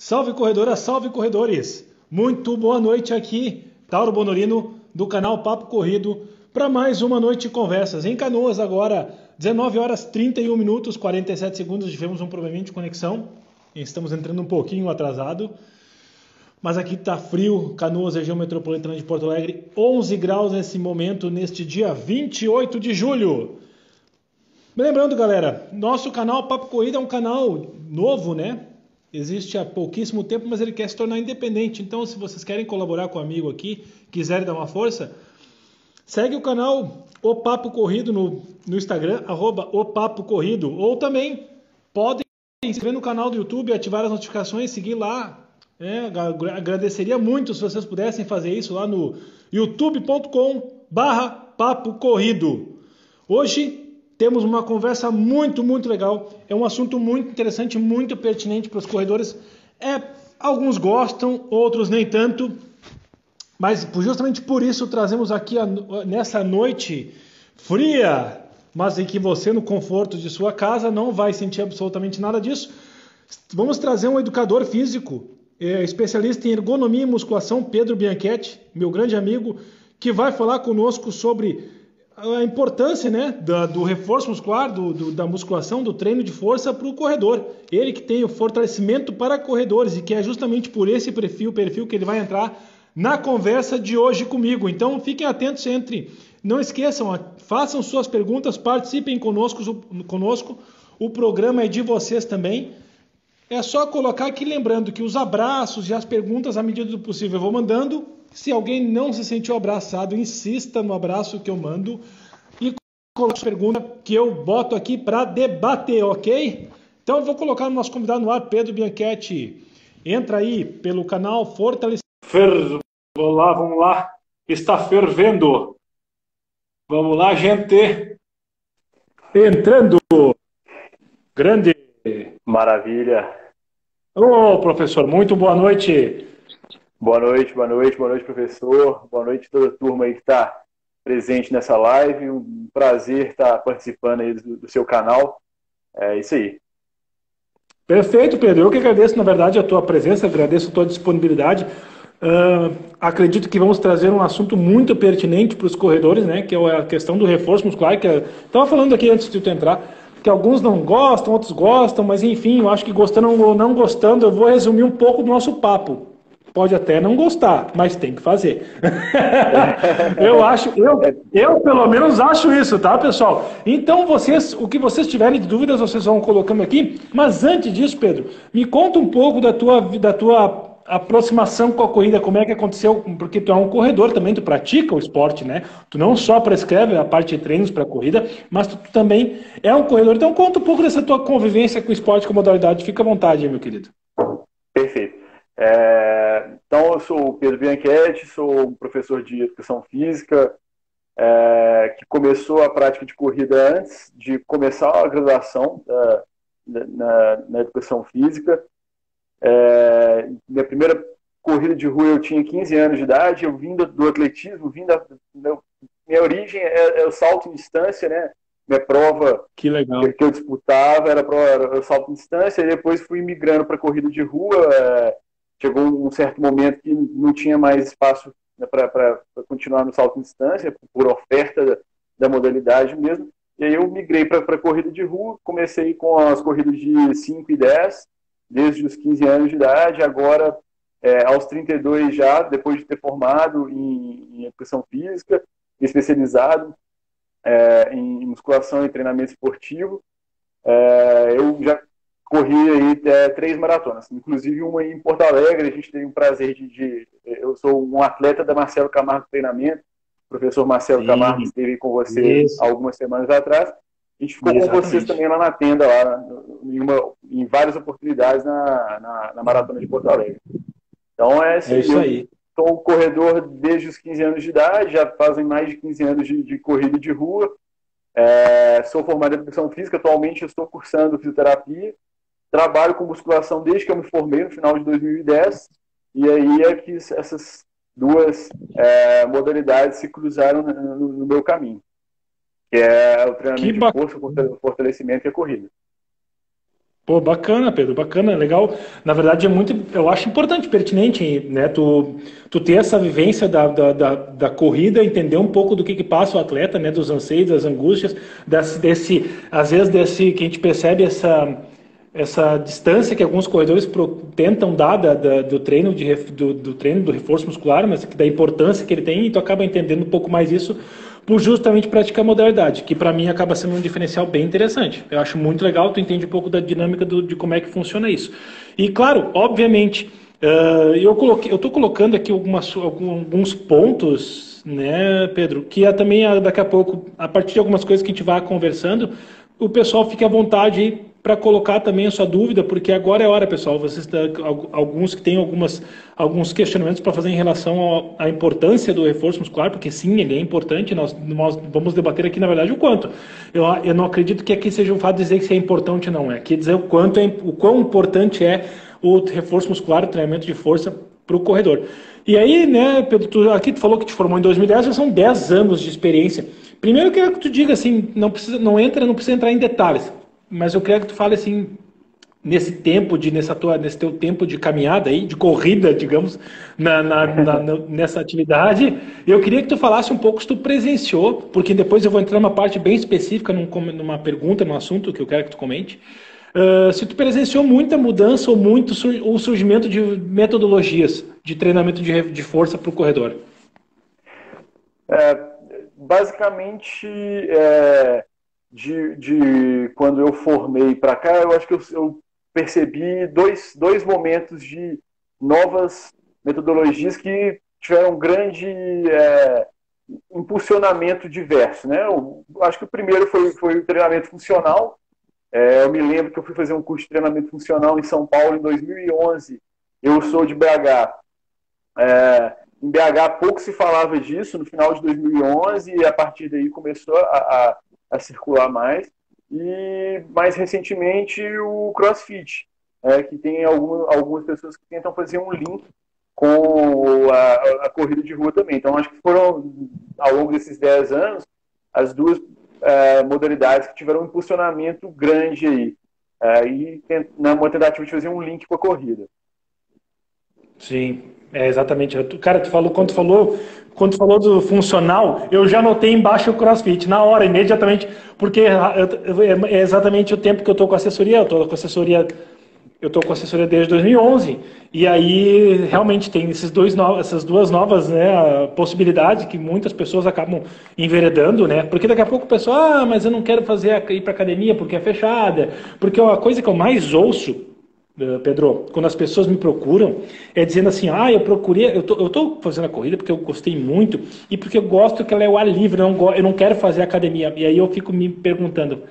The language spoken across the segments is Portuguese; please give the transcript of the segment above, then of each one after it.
Salve corredora, salve corredores! Muito boa noite aqui, Tauro Bonorino, do canal Papo Corrido, para mais uma noite de conversas. Em Canoas agora, 19 horas 31 minutos, 47 segundos, tivemos um probleminha de conexão, estamos entrando um pouquinho atrasado, mas aqui está frio, Canoas, região metropolitana de Porto Alegre, 11 graus nesse momento, neste dia 28 de julho. Lembrando, galera, nosso canal Papo Corrida é um canal novo, né? Existe há pouquíssimo tempo, mas ele quer se tornar independente. Então, se vocês querem colaborar com o amigo aqui, quiserem dar uma força, segue o canal O Papo Corrido no Instagram, @OPapoCorrido. Ou também podem se inscrever no canal do YouTube, ativar as notificações, seguir lá. Agradeceria muito se vocês pudessem fazer isso lá no youtube.com/Papo Corrido. Hoje temos uma conversa muito legal. É um assunto muito interessante, muito pertinente para os corredores. Alguns gostam, outros nem tanto. Mas justamente por isso trazemos aqui nessa noite fria, mas em que você, no conforto de sua casa, não vai sentir absolutamente nada disso. Vamos trazer um educador físico, especialista em ergonomia e musculação, Pedro Bianchetti, meu grande amigo, que vai falar conosco sobre a importância, né, do reforço muscular, da musculação, do treino de força para o corredor. Ele que tem o fortalecimento para corredores e que é justamente por esse perfil que ele vai entrar na conversa de hoje comigo. Então fiquem atentos não esqueçam, façam suas perguntas, participem conosco. O programa é de vocês também. É só colocar aqui, lembrando que os abraços e as perguntas, à medida do possível, eu vou mandando. Se alguém não se sentiu abraçado, insista no abraço que eu mando e coloque a pergunta que eu boto aqui para debater, ok? Então eu vou colocar o nosso convidado no ar, Pedro Bianchetti. Entra aí pelo canal Fortalecer. Vamos lá. Está fervendo. Vamos lá, gente. Entrando. Grande. Maravilha. Ô, professor, muito boa noite. Boa noite, professor. Boa noite a toda a turma aí que está presente nessa live. Um prazer estar participando aí do seu canal. É isso aí. Perfeito, Pedro. Eu que agradeço, na verdade, a tua presença, agradeço a tua disponibilidade. Acredito que vamos trazer um assunto muito pertinente para os corredores, né? Que é a questão do reforço muscular, que estava falando aqui antes de tu entrar, que alguns não gostam, outros gostam, mas enfim, eu acho que gostando ou não gostando, eu vou resumir um pouco do nosso papo. Pode até não gostar, mas tem que fazer. eu pelo menos acho isso, tá, pessoal? Então o que vocês tiverem de dúvidas, vocês vão colocando aqui. Mas antes disso, Pedro, me conta um pouco da tua aproximação com a corrida, como é que aconteceu, porque tu é um corredor também, tu pratica o esporte, né? Tu não só prescreve a parte de treinos para corrida, mas tu também é um corredor. Então conta um pouco dessa tua convivência com o esporte, com a modalidade. Fica à vontade, meu querido. Perfeito. Então, eu sou o Pedro Bianchetti, sou um professor de educação física, que começou a prática de corrida antes de começar a graduação na educação física. Minha primeira corrida de rua eu tinha 15 anos de idade, eu vim do atletismo, minha origem é o salto em distância, né? Minha prova que legal. Que eu disputava era o salto em distância, e depois fui migrando para corrida de rua. Chegou um certo momento que não tinha mais espaço, né, para continuar no salto em distância, por oferta da modalidade mesmo. E aí eu migrei para corrida de rua, comecei com as corridas de 5 e 10, desde os 15 anos de idade, agora aos 32 já, depois de ter formado em educação física, especializado em musculação e treinamento esportivo. Eu já corri aí 3 maratonas, inclusive uma em Porto Alegre. A gente teve um prazer eu sou um atleta da Marcelo Camargo Treinamento, o professor Marcelo Camargo esteve com você algumas semanas atrás. A gente ficou com vocês também lá na tenda, em várias oportunidades na Maratona de Porto Alegre. Então é isso aí. Sou corredor desde os 15 anos de idade, já fazem mais de 15 anos de corrida de rua. Sou formado em educação física, atualmente eu estou cursando fisioterapia. Trabalho com musculação desde que eu me formei, no final de 2010. E aí é que essas duas modalidades se cruzaram no meu caminho, que é o treinamento de força, o fortalecimento e a corrida. Pô, bacana, Pedro, bacana, legal. Na verdade, eu acho importante, pertinente, né? Tu ter essa vivência da corrida, entender um pouco do que passa o atleta, né? Dos anseios, das angústias, às vezes que a gente percebe essa distância que alguns corredores tentam dar do treino do treino do reforço muscular, mas da importância que ele tem, e tu acaba entendendo um pouco mais isso por justamente praticar a modalidade, que para mim acaba sendo um diferencial bem interessante. Eu acho muito legal, tu entende um pouco da dinâmica de como é que funciona isso. E claro, obviamente, eu estou colocando aqui alguns pontos, né, Pedro, que também daqui a pouco, a partir de algumas coisas que a gente vai conversando, o pessoal fique à vontade para colocar também a sua dúvida, porque agora é hora, pessoal. Alguns que têm alguns questionamentos para fazer em relação à importância do reforço muscular, porque sim, ele é importante. Nós vamos debater aqui, na verdade, o quanto. Eu não acredito que aqui seja um fato de dizer que se é importante ou não. É aqui dizer o quão importante é o reforço muscular, o treinamento de força para o corredor. E aí, né, Pedro, aqui tu falou que te formou em 2010, já são 10 anos de experiência. Primeiro eu quero que tu diga assim, não precisa entrar em detalhes, mas eu quero que tu fale assim, nesse teu tempo de caminhada aí, de corrida, digamos, nessa atividade, eu queria que tu falasse um pouco se tu presenciou, porque depois eu vou entrar numa parte bem específica, numa pergunta, num assunto que eu quero que tu comente, se tu presenciou muita mudança ou o surgimento de metodologias de treinamento de força para o corredor. Basicamente, de quando eu formei para cá, eu acho que eu percebi dois momentos de novas metodologias que tiveram grande impulsionamento diverso, né? Eu acho que o primeiro foi o treinamento funcional. Eu me lembro que eu fui fazer um curso de treinamento funcional em São Paulo em 2011. Eu sou de BH. Em BH pouco se falava disso no final de 2011 e a partir daí começou a circular mais. E mais recentemente o CrossFit, que tem algumas pessoas que tentam fazer um link com a corrida de rua também. Então acho que foram, ao longo desses 10 anos, as duas modalidades que tiveram um impulsionamento grande aí. E uma tentativa de fazer um link com a corrida. Sim, exatamente. Cara, quando tu falou do funcional, eu já anotei embaixo o CrossFit, na hora, imediatamente, porque é exatamente o tempo que eu estou com assessoria, eu estou com assessoria desde 2011, e aí realmente tem essas duas novas, né, possibilidades que muitas pessoas acabam enveredando, né, porque daqui a pouco o pessoal, mas eu não quero ir para academia porque é fechada, porque a coisa que eu mais ouço, Pedro, quando as pessoas me procuram, é dizendo assim, eu tô fazendo a corrida porque eu gostei muito e porque eu gosto que ela é o ar livre, eu não quero fazer academia. E aí eu fico me perguntando,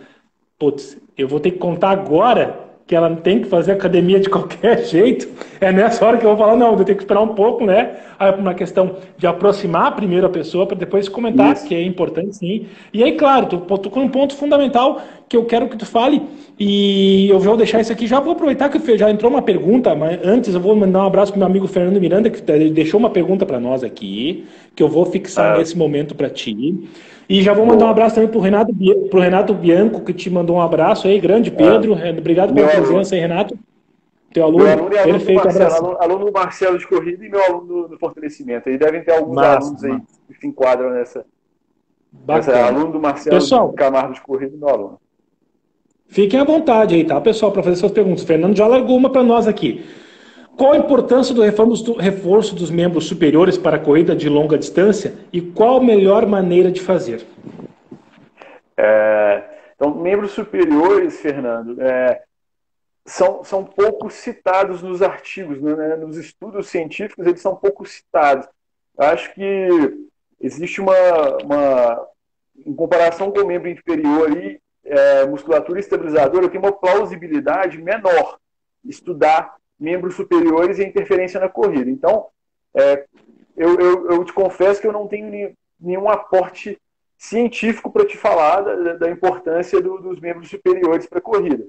putz, eu vou ter que contar agora que ela tem que fazer academia de qualquer jeito? É nessa hora que eu vou falar, não, eu tenho que esperar um pouco, né? Aí uma questão de aproximar primeiro a pessoa para depois comentar, que é importante sim. E aí, claro, tu tocou um ponto fundamental que eu quero que tu fale, e eu vou deixar isso aqui, já vou aproveitar que já entrou uma pergunta, mas antes eu vou mandar um abraço para o meu amigo Fernando Miranda, que deixou uma pergunta para nós aqui, que eu vou fixar nesse momento para ti. E já vou mandar um abraço também pro Renato Bianco, que te mandou um abraço aí, grande Pedro. Obrigado pela presença aí, Renato. Teu aluno. Meu aluno é aluno Perfeito, do Marcelo, abraço. aluno do Marcelo de corrida e meu aluno do fortalecimento. Aí devem ter alguns alunos aí que se enquadram nessa. Aluno do Marcelo pessoal, Camargo de corrida e meu aluno. Fiquem à vontade aí, tá, pessoal, para fazer suas perguntas. O Fernando já largou uma para nós aqui. Qual a importância do reforço dos membros superiores para a corrida de longa distância e qual a melhor maneira de fazer? Então, membros superiores, Fernando, são pouco citados nos artigos, né? Nos estudos científicos, eles são pouco citados. Eu acho que existe em comparação com o membro inferior, musculatura estabilizadora, tem uma plausibilidade menor estudar membros superiores e a interferência na corrida. Então, eu te confesso que eu não tenho nenhum aporte científico para te falar da importância dos membros superiores para a corrida.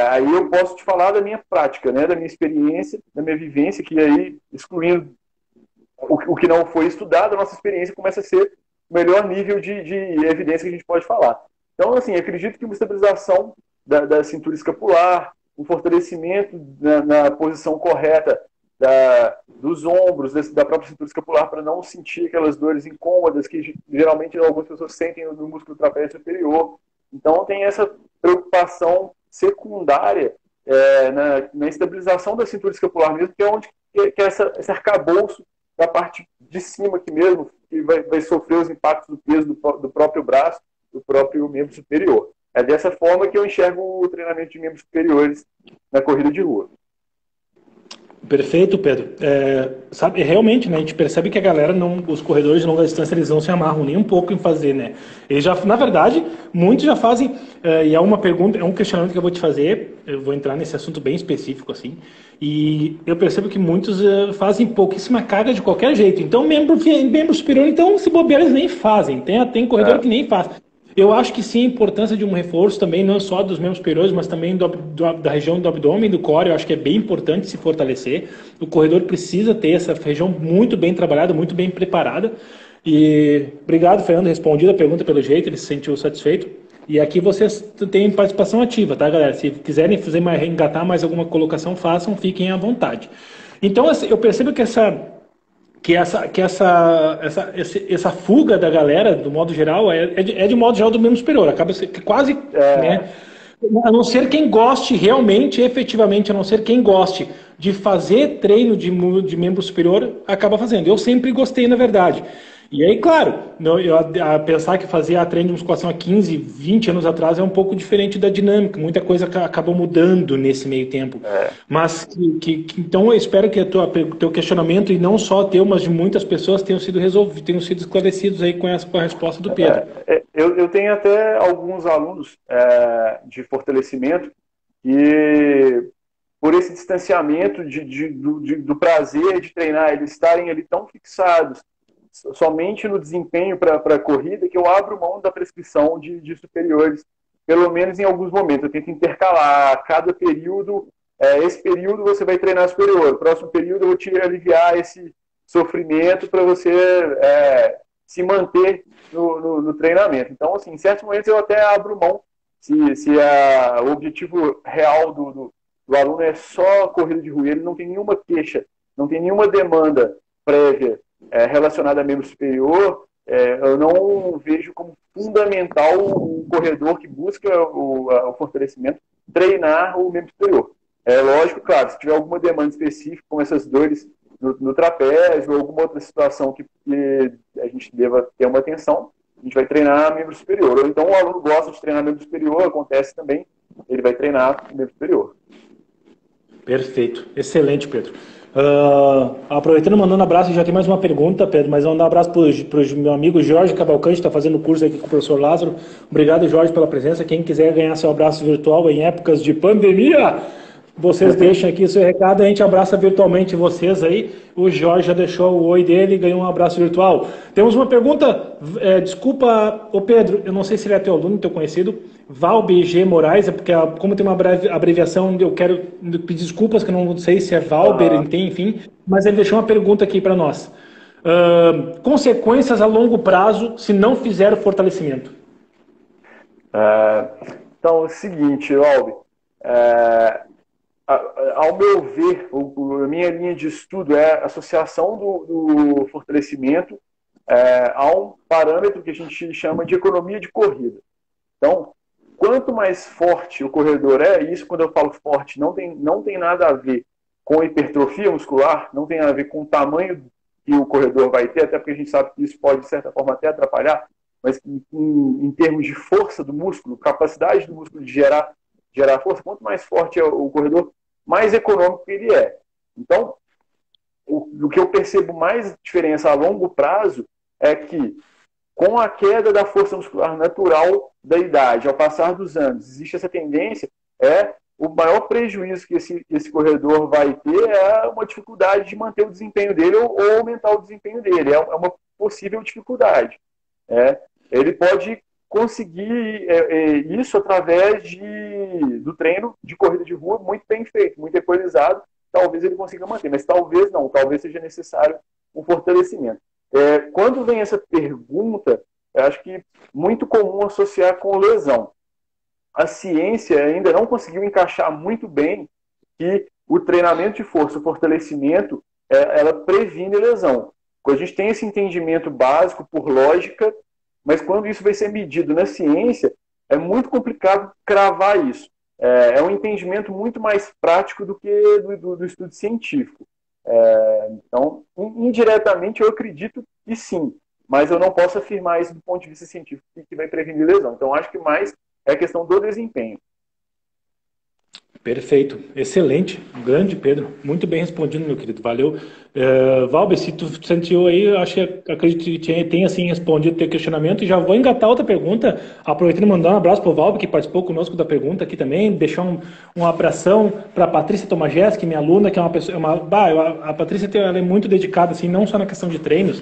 Aí eu posso te falar da minha prática, né, da minha experiência, da minha vivência, que aí, excluindo o que não foi estudado, a nossa experiência começa a ser o melhor nível de evidência que a gente pode falar. Então, assim, acredito que uma estabilização da cintura escapular, um fortalecimento na posição correta dos ombros, da própria cintura escapular, para não sentir aquelas dores incômodas que geralmente algumas pessoas sentem no músculo trapézio superior. Então tem essa preocupação secundária na estabilização da cintura escapular mesmo, que é onde que é esse arcabouço da parte de cima aqui mesmo, que vai sofrer os impactos do peso do próprio braço, do próprio membro superior. É dessa forma que eu enxergo o treinamento de membros superiores na corrida de rua. Perfeito, Pedro. Sabe, realmente, né, a gente percebe que a galera, os corredores de longa distância, eles não se amarram nem um pouco em fazer, né? Eles já, na verdade, muitos já fazem, e é uma pergunta, é um questionamento que eu vou te fazer, eu vou entrar nesse assunto bem específico, assim, e eu percebo que muitos fazem pouquíssima carga de qualquer jeito. Então, membro superior, então, se bobear, eles nem fazem. Tem corredor que nem faz. Eu acho que sim, a importância de um reforço também, não só dos membros superiores, mas também da região do abdômen, do core, eu acho que é bem importante se fortalecer. O corredor precisa ter essa região muito bem trabalhada, muito bem preparada. E obrigado, Fernando, respondido a pergunta pelo jeito, ele se sentiu satisfeito. E aqui vocês têm participação ativa, tá, galera? Se quiserem engatar mais alguma colocação, façam, fiquem à vontade. Então, eu percebo que essa fuga da galera, do modo geral, de modo geral do membro superior. Acaba quase, né? A não ser quem goste realmente, efetivamente, a não ser quem goste de fazer treino de membro superior, acaba fazendo. Eu sempre gostei, na verdade. E aí, claro, pensar que fazia treino de musculação há 15, 20 anos atrás é um pouco diferente da dinâmica. Muita coisa acabou mudando nesse meio tempo. Mas, então, eu espero que o teu questionamento, e não só teu, mas de muitas pessoas, tenham sido resolvidos, tenham sido esclarecidos aí com a resposta do Pedro. Eu tenho até alguns alunos de fortalecimento que, por esse distanciamento do prazer de treinar, eles estarem ali tão fixados somente no desempenho para a corrida, que eu abro mão da prescrição de superiores, pelo menos em alguns momentos. Eu tento intercalar cada período. Esse período você vai treinar superior, o próximo período eu vou te aliviar esse sofrimento para você se manter no treinamento. Então, assim, em certos momentos eu até abro mão, se o objetivo real do aluno é só corrida de rua, ele não tem nenhuma queixa, não tem nenhuma demanda prévia relacionada a membro superior, eu não vejo como fundamental o corredor que busca o fortalecimento treinar o membro superior. É lógico, claro, se tiver alguma demanda específica, como essas dores no trapézio ou alguma outra situação que a gente deva ter uma atenção, a gente vai treinar membro superior. Ou então o aluno gosta de treinar membro superior, acontece também, ele vai treinar membro superior. Perfeito. Excelente, Pedro. Aproveitando, mandando um abraço, já tem mais uma pergunta, Pedro, mas vou mandar um abraço para o meu amigo Jorge Cavalcante, que está fazendo o curso aqui com o professor Lázaro. Obrigado, Jorge, pela presença. Quem quiser ganhar seu abraço virtual em épocas de pandemia, vocês deixam aqui o seu recado, a gente abraça virtualmente vocês aí. O Jorge já deixou o oi dele e ganhou um abraço virtual. Temos uma pergunta, desculpa, Pedro, eu não sei se ele é teu aluno, teu conhecido, Valber G. Moraes, porque como tem uma abreviação, eu quero pedir desculpas, que eu não sei se é Valber, enfim, mas ele deixou uma pergunta aqui para nós. Consequências a longo prazo se não fizer o fortalecimento? Então, é o seguinte, Valber, ao meu ver, a minha linha de estudo é a associação do fortalecimento a um parâmetro que a gente chama de economia de corrida. Então, quanto mais forte o corredor isso quando eu falo forte, não tem nada a ver com hipertrofia muscular, não tem nada a ver com o tamanho que o corredor vai ter, até porque a gente sabe que isso pode, de certa forma, até atrapalhar, mas em termos de força do músculo, capacidade do músculo de gerar força, quanto mais forte é o corredor, mais econômico ele é. Então, o que eu percebo mais diferença a longo prazo é que, com a queda da força muscular natural da idade, ao passar dos anos, existe essa tendência, o maior prejuízo que esse corredor vai ter é uma dificuldade de manter o desempenho dele ou aumentar o desempenho dele. É uma possível dificuldade. Ele pode conseguir isso através do treino de corrida de rua muito bem feito, muito equalizado. Talvez ele consiga manter, mas talvez não. Talvez seja necessário um fortalecimento. Quando vem essa pergunta, eu acho que muito comum associar com lesão. a ciência ainda não conseguiu encaixar muito bem que o treinamento de força, o fortalecimento, ela previne lesão. A gente tem esse entendimento básico por lógica, mas quando isso vai ser medido na ciência, é muito complicado cravar isso. É um entendimento muito mais prático do que do estudo científico. Então, indiretamente, eu acredito que sim, mas eu não posso afirmar isso do ponto de vista científico, que vai prevenir lesão. Então, acho que mais é a questão do desempenho. Perfeito, excelente, grande Pedro, muito bem respondido, meu querido, valeu. Valber, se tu sentiu aí, acredito que tenha assim respondido o teu questionamento, e já vou engatar outra pergunta, aproveitando e mandar um abraço para o Valber, que participou conosco da pergunta aqui também, deixar um abração para a Patrícia Tomajeski, minha aluna, que é uma pessoa, a Patrícia ela é muito dedicada, assim, não só na questão de treinos,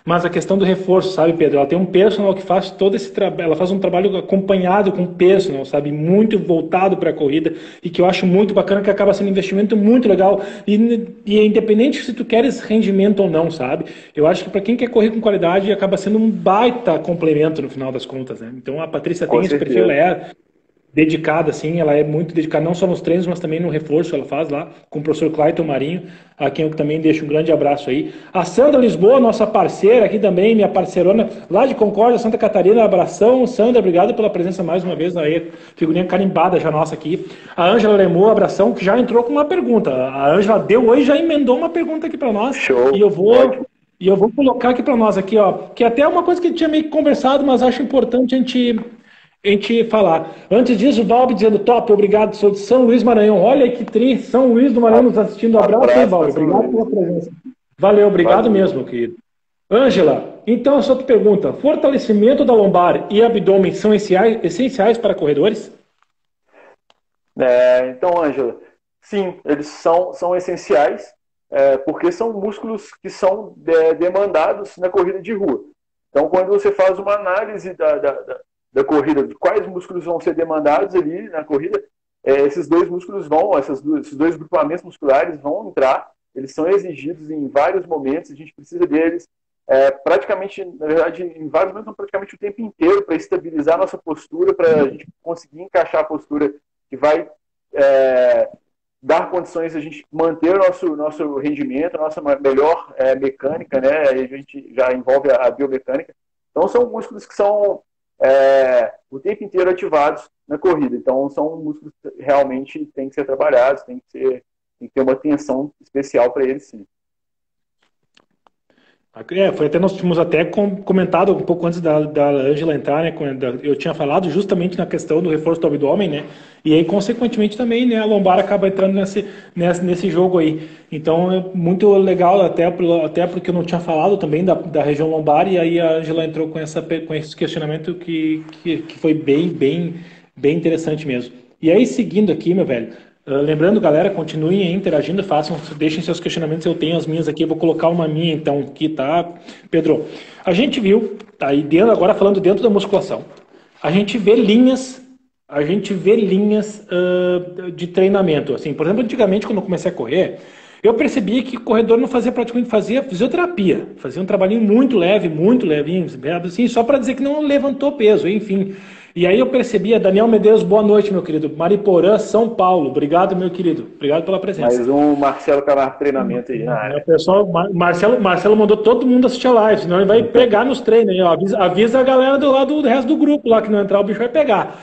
mas a questão do reforço, sabe, Pedro? Ela tem um personal que faz todo esse trabalho, ela faz um trabalho acompanhado com personal, sabe, muito voltado para a corrida, e que eu acho muito bacana, que acaba sendo um investimento muito legal, e é independente se tu queres rendimento ou não, sabe? Eu acho que para quem quer correr com qualidade, acaba sendo um baita complemento no final das contas, né? Então a Patrícia tem esse perfil, ela é dedicada, assim, ela é muito dedicada não só nos treinos, mas também no reforço, ela faz lá com o professor Clayton Marinho, a quem eu também deixo um grande abraço aí. A Sandra Lisboa, nossa parceira aqui também, minha parceirona lá de Concórdia, Santa Catarina, abração. Sandra, obrigado pela presença mais uma vez, aí, figurinha carimbada já nossa aqui. A Ângela Lemô, abração, que já entrou com uma pergunta. A Ângela deu hoje, já emendou uma pergunta aqui para nós. Show. E eu vou colocar aqui para nós aqui, ó, que até é uma coisa que a gente tinha meio que conversado, mas acho importante a gente falar. Antes disso, o Valber dizendo top, obrigado, sou de São Luís Maranhão. Olha aí que tri, São Luís do Maranhão nos assistindo. Abraço aí, Valber. Obrigado pela presença. Valeu, obrigado mesmo, querido. Ângela, então a sua pergunta: fortalecimento da lombar e abdômen são essenciais para corredores? Então, Ângela, sim, eles são essenciais, porque são músculos que são demandados na corrida de rua. Então, quando você faz uma análise da corrida, de quais músculos vão ser demandados ali na corrida, esses dois músculos esses dois grupamentos musculares vão entrar, eles são exigidos em vários momentos, a gente precisa deles praticamente, na verdade, em vários momentos, praticamente o tempo inteiro, para estabilizar a nossa postura, para a gente conseguir encaixar a postura que vai dar condições de a gente manter o nosso rendimento, a nossa melhor mecânica, né? Aí a gente já envolve a biomecânica. Então, são músculos que são o tempo inteiro ativados na corrida. Então, são músculos que realmente têm que ser trabalhados, tem que ter uma atenção especial para eles, sim. Foi até nós tínhamos até comentado um pouco antes da Ângela entrar, né? Eu tinha falado justamente na questão do reforço do abdômen, né? E aí, consequentemente, também, né, a lombar acaba entrando nesse jogo aí. Então, é muito legal, até porque eu não tinha falado também da região lombar, e aí a Ângela entrou com esse questionamento que foi bem interessante mesmo. E aí, seguindo aqui, meu velho, lembrando, galera, continuem interagindo, deixem seus questionamentos, eu tenho as minhas aqui, eu vou colocar uma minha então aqui, tá, Pedro? A gente viu, tá aí agora falando dentro da musculação, a gente vê linhas de treinamento, assim, por exemplo, antigamente quando eu comecei a correr, eu percebi que o corredor não fazia fisioterapia, fazia um trabalhinho muito levinho, assim, só para dizer que não levantou peso, enfim. E aí eu percebi, Daniel Medeiros, boa noite, meu querido. Mariporã, São Paulo. Obrigado, meu querido. Obrigado pela presença. Mais um Marcelo Camargo treinamento aí na área. Pessoal, Marcelo mandou todo mundo assistir a live, senão ele vai pegar nos treinos. Aí, ó. Avisa a galera do resto do grupo lá, que não entrar, o bicho vai pegar.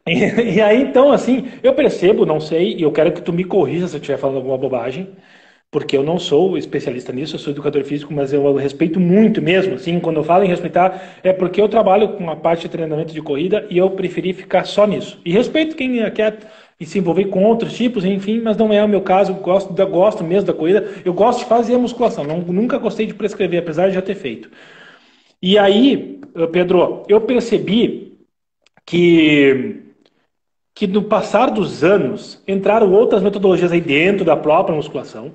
E aí, então, assim, eu percebo, não sei, e eu quero que tu me corrija se eu estiver falando alguma bobagem, porque eu não sou especialista nisso, eu sou educador físico, mas eu respeito muito mesmo, assim, quando eu falo em respeitar, é porque eu trabalho com a parte de treinamento de corrida e eu preferi ficar só nisso. E respeito quem quer se envolver com outros tipos, enfim, mas não é o meu caso, gosto mesmo da corrida, eu gosto de fazer a musculação, nunca gostei de prescrever, apesar de já ter feito. E aí, Pedro, eu percebi que no passar dos anos entraram outras metodologias aí dentro da própria musculação,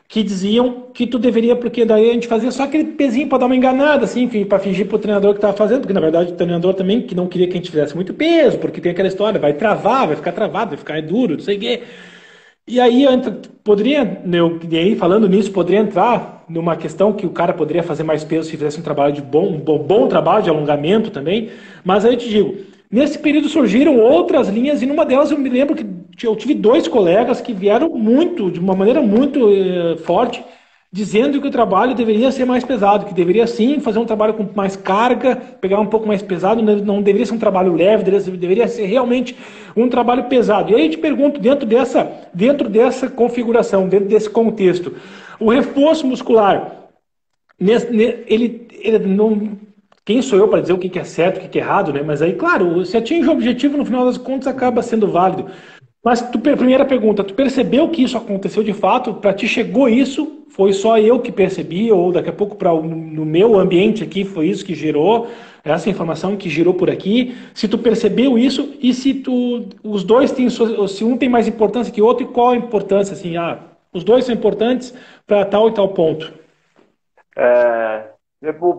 que diziam que tu deveria, porque daí a gente fazia só aquele pezinho para dar uma enganada, assim, enfim, para fingir pro treinador que estava fazendo, porque na verdade o treinador também que não queria que a gente fizesse muito peso, porque tem aquela história, vai travar, vai ficar travado, vai ficar duro, não sei o quê. E aí falando nisso, poderia entrar numa questão que o cara poderia fazer mais peso se fizesse um trabalho de bom trabalho de alongamento também, mas aí eu te digo, Nesse período surgiram outras linhas, e numa delas eu me lembro que eu tive dois colegas que vieram muito, de uma maneira muito forte, dizendo que o trabalho deveria ser mais pesado, que deveria sim fazer um trabalho com mais carga, pegar um pouco mais pesado, não deveria ser um trabalho leve, deveria ser realmente um trabalho pesado. E aí eu te pergunto, dentro dessa configuração, dentro desse contexto, o reforço muscular, ele não... Quem sou eu para dizer o que é certo, o que é errado, né? Mas aí, claro, se atinge o objetivo, no final das contas, acaba sendo válido. Mas, primeira pergunta, tu percebeu que isso aconteceu de fato? Para ti chegou isso? Foi só eu que percebi? Ou daqui a pouco, no meu ambiente aqui, foi isso que gerou? Essa informação que girou por aqui? Se tu percebeu isso e se os dois têm, se um tem mais importância que o outro, e qual a importância? Assim, os dois são importantes para tal e tal ponto.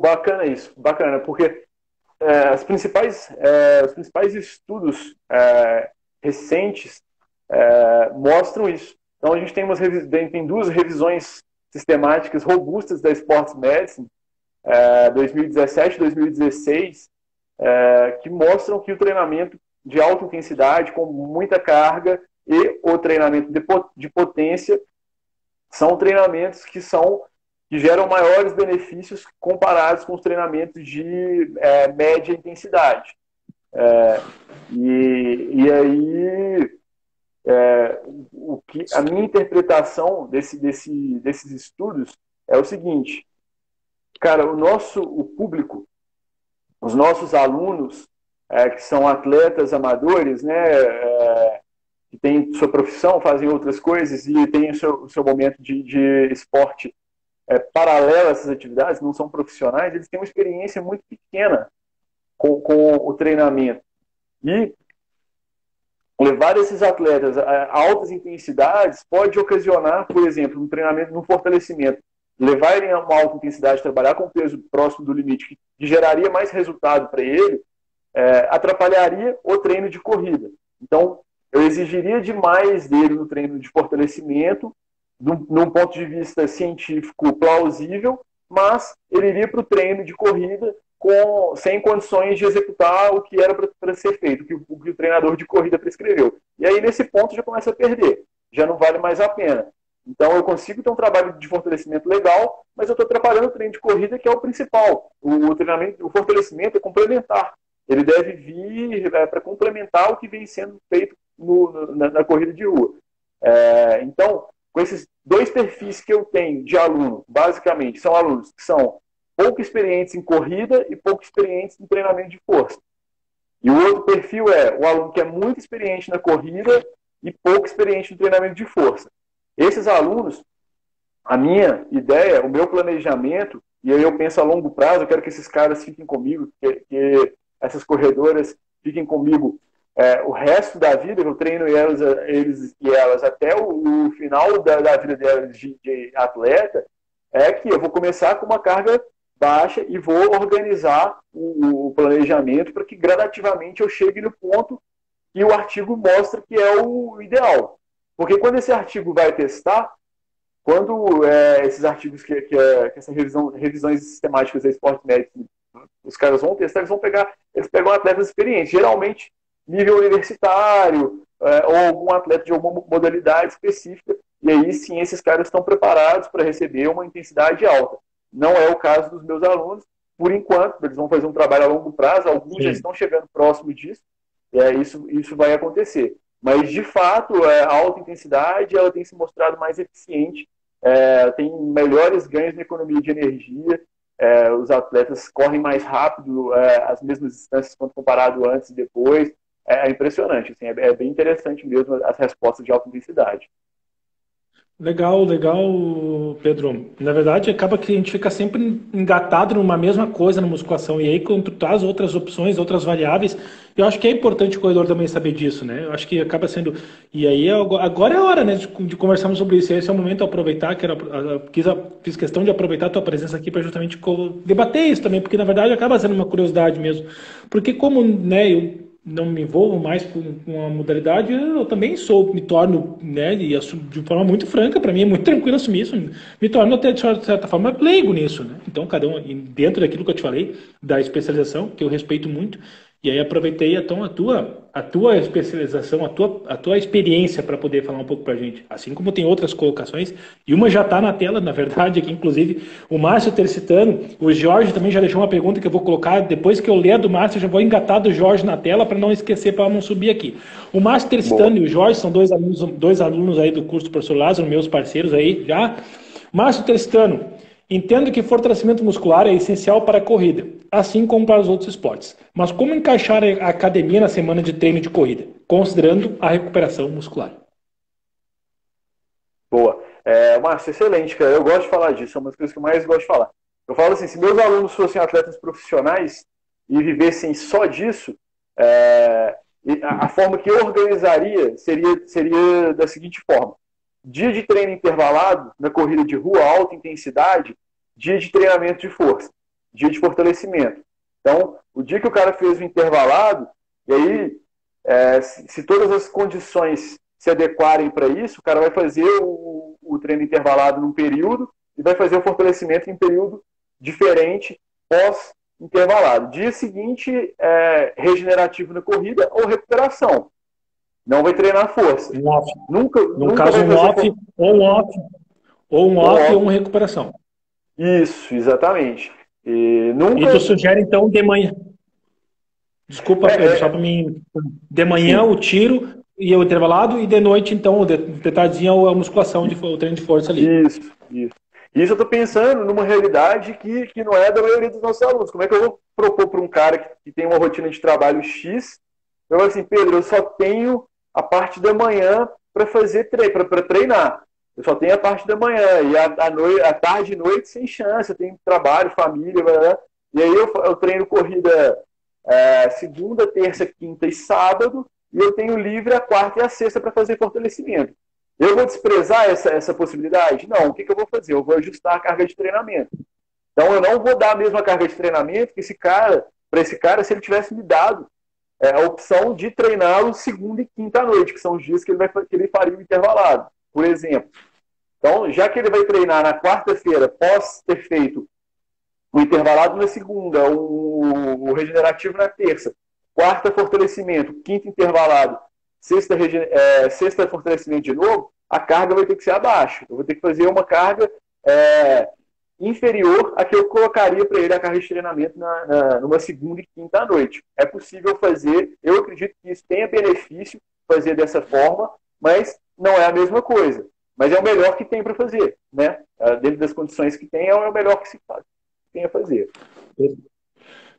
Bacana isso, bacana, porque os principais estudos recentes mostram isso. Então a gente tem duas revisões sistemáticas robustas da Sports Medicine, 2017 e 2016, que mostram que o treinamento de alta intensidade, com muita carga, e o treinamento de potência são treinamentos que geram maiores benefícios comparados com os treinamentos de média intensidade. E aí, a minha interpretação desses estudos é o seguinte: cara, o público, os nossos alunos, que são atletas amadores, né, que têm sua profissão, fazem outras coisas e têm o seu momento de esporte paralelo a essas atividades, não são profissionais, eles têm uma experiência muito pequena com o treinamento. E levar esses atletas a altas intensidades pode ocasionar, por exemplo, no treinamento, no fortalecimento, levar ele a uma alta intensidade, trabalhar com peso próximo do limite, que geraria mais resultado para ele, atrapalharia o treino de corrida. Então, eu exigiria demais dele no treino de fortalecimento, num ponto de vista científico plausível, mas ele iria para o treino de corrida sem condições de executar o que era para ser feito, o que o treinador de corrida prescreveu. E aí, nesse ponto, já começa a perder. Já não vale mais a pena. Então, eu consigo ter um trabalho de fortalecimento legal, mas eu estou atrapalhando o treino de corrida, que é o principal. O fortalecimento é complementar. Ele deve vir para complementar o que vem sendo feito na corrida de rua. Então, com esses dois perfis que eu tenho de aluno, basicamente, são alunos que são pouco experientes em corrida e pouco experientes em treinamento de força. E o outro perfil é o aluno que é muito experiente na corrida e pouco experiente no treinamento de força. Esses alunos, a minha ideia, o meu planejamento, e aí eu penso a longo prazo, eu quero que esses caras fiquem comigo, que essas corredoras fiquem comigo o resto da vida, eu treino eles e elas até o final da vida delas de atleta, que eu vou começar com uma carga baixa e vou organizar o planejamento para que gradativamente eu chegue no ponto que o artigo mostra que é o ideal. Porque quando esse artigo vai testar, quando esses artigos que essas revisões sistemáticas da Sport Medicine, os caras vão testar, eles pegam atletas experientes, geralmente nível universitário, ou algum atleta de alguma modalidade específica, e aí sim esses caras estão preparados para receber uma intensidade alta. Não é o caso dos meus alunos, por enquanto, eles vão fazer um trabalho a longo prazo, alguns já estão chegando próximo disso, isso vai acontecer. Mas, de fato, a alta intensidade ela tem se mostrado mais eficiente, tem melhores ganhos na economia de energia, os atletas correm mais rápido as mesmas distâncias quando comparado antes e depois. É impressionante, assim, é bem interessante mesmo as respostas de alta intensidade. Legal, Pedro. Na verdade, acaba que a gente fica sempre engatado numa mesma coisa na musculação. E aí, quando tu traz outras opções, outras variáveis, eu acho que é importante o corredor também saber disso, né? Eu acho que acaba sendo... E aí, agora é a hora, né, de conversarmos sobre isso. E esse é o momento de aproveitar, fiz questão de aproveitar a tua presença aqui para justamente debater isso também, porque, na verdade, acaba sendo uma curiosidade mesmo. Porque como, né, eu não me envolvo mais com a modalidade, eu também me torno, né, de forma muito franca, para mim é muito tranquilo assumir isso, me torno até, de certa forma, leigo nisso, né? Então, cada um, dentro daquilo que eu te falei, da especialização, que eu respeito muito, E aí aproveitei então a tua especialização, a tua experiência para poder falar um pouco para a gente. Assim como tem outras colocações, e uma já está na tela, na verdade, aqui inclusive o Márcio Tercitano, o Jorge também já deixou uma pergunta que eu vou colocar, depois que eu ler a do Márcio, eu já vou engatar do Jorge na tela para não esquecer, para não subir aqui. O Márcio Tercitano e o Jorge são dois alunos aí do curso do professor Lázaro, meus parceiros aí já. Márcio Tercitano, entendo que fortalecimento muscular é essencial para a corrida, assim como para os outros esportes. Mas como encaixar a academia na semana de treino de corrida, considerando a recuperação muscular? Boa. Márcio, excelente, cara. Eu gosto de falar disso, é uma das coisas que eu mais gosto de falar. Eu falo assim, se meus alunos fossem atletas profissionais e vivessem só disso, a forma que eu organizaria seria da seguinte forma. Dia de treino intervalado, na corrida de rua, alta intensidade, dia de treinamento de força, dia de fortalecimento. Então, o dia que o cara fez o intervalado, e aí, se todas as condições se adequarem para isso, o cara vai fazer o treino intervalado num período e vai fazer o fortalecimento em período diferente pós-intervalado. Dia seguinte, regenerativo na corrida ou recuperação. Não vai treinar força. Um off. Nunca caso, vai fazer ou uma recuperação. Isso, exatamente. E tu sugere, então, de manhã. Desculpa, Pedro, só para mim. De manhã, sim, o tiro e o intervalado, e de noite, então, de tardinha, a musculação, o treino de força ali. Isso. Isso eu estou pensando numa realidade que não é da maioria dos nossos alunos. Como é que eu vou propor para um cara que tem uma rotina de trabalho X? Eu falo assim, Pedro, eu só tenho a parte da manhã para fazer para treinar. Eu só tenho a parte da manhã. E a tarde e noite sem chance. Eu tenho trabalho, família, blá. E aí eu treino corrida segunda, terça, quinta e sábado. E eu tenho livre a quarta e a sexta para fazer fortalecimento. Eu vou desprezar essa possibilidade? Não. O que eu vou fazer? Eu vou ajustar a carga de treinamento. Então eu não vou dar a mesma carga de treinamento que para esse cara, se ele tivesse me dado a opção de treiná-lo segunda e quinta à noite, que são os dias que ele faria o intervalado, por exemplo. Então, já que ele vai treinar na quarta-feira, pós ter feito o intervalado na segunda, o regenerativo na terça, quarta fortalecimento, quinta intervalado, sexta fortalecimento de novo, a carga vai ter que ser abaixo. Eu vou ter que fazer uma carga inferior a que eu colocaria para ele a carga de treinamento numa segunda e quinta à noite. É possível fazer, eu acredito que isso tenha benefício fazer dessa forma, mas não é a mesma coisa. Mas é o melhor que tem para fazer, né? Dentro das condições que tem, é o melhor que se tem a fazer.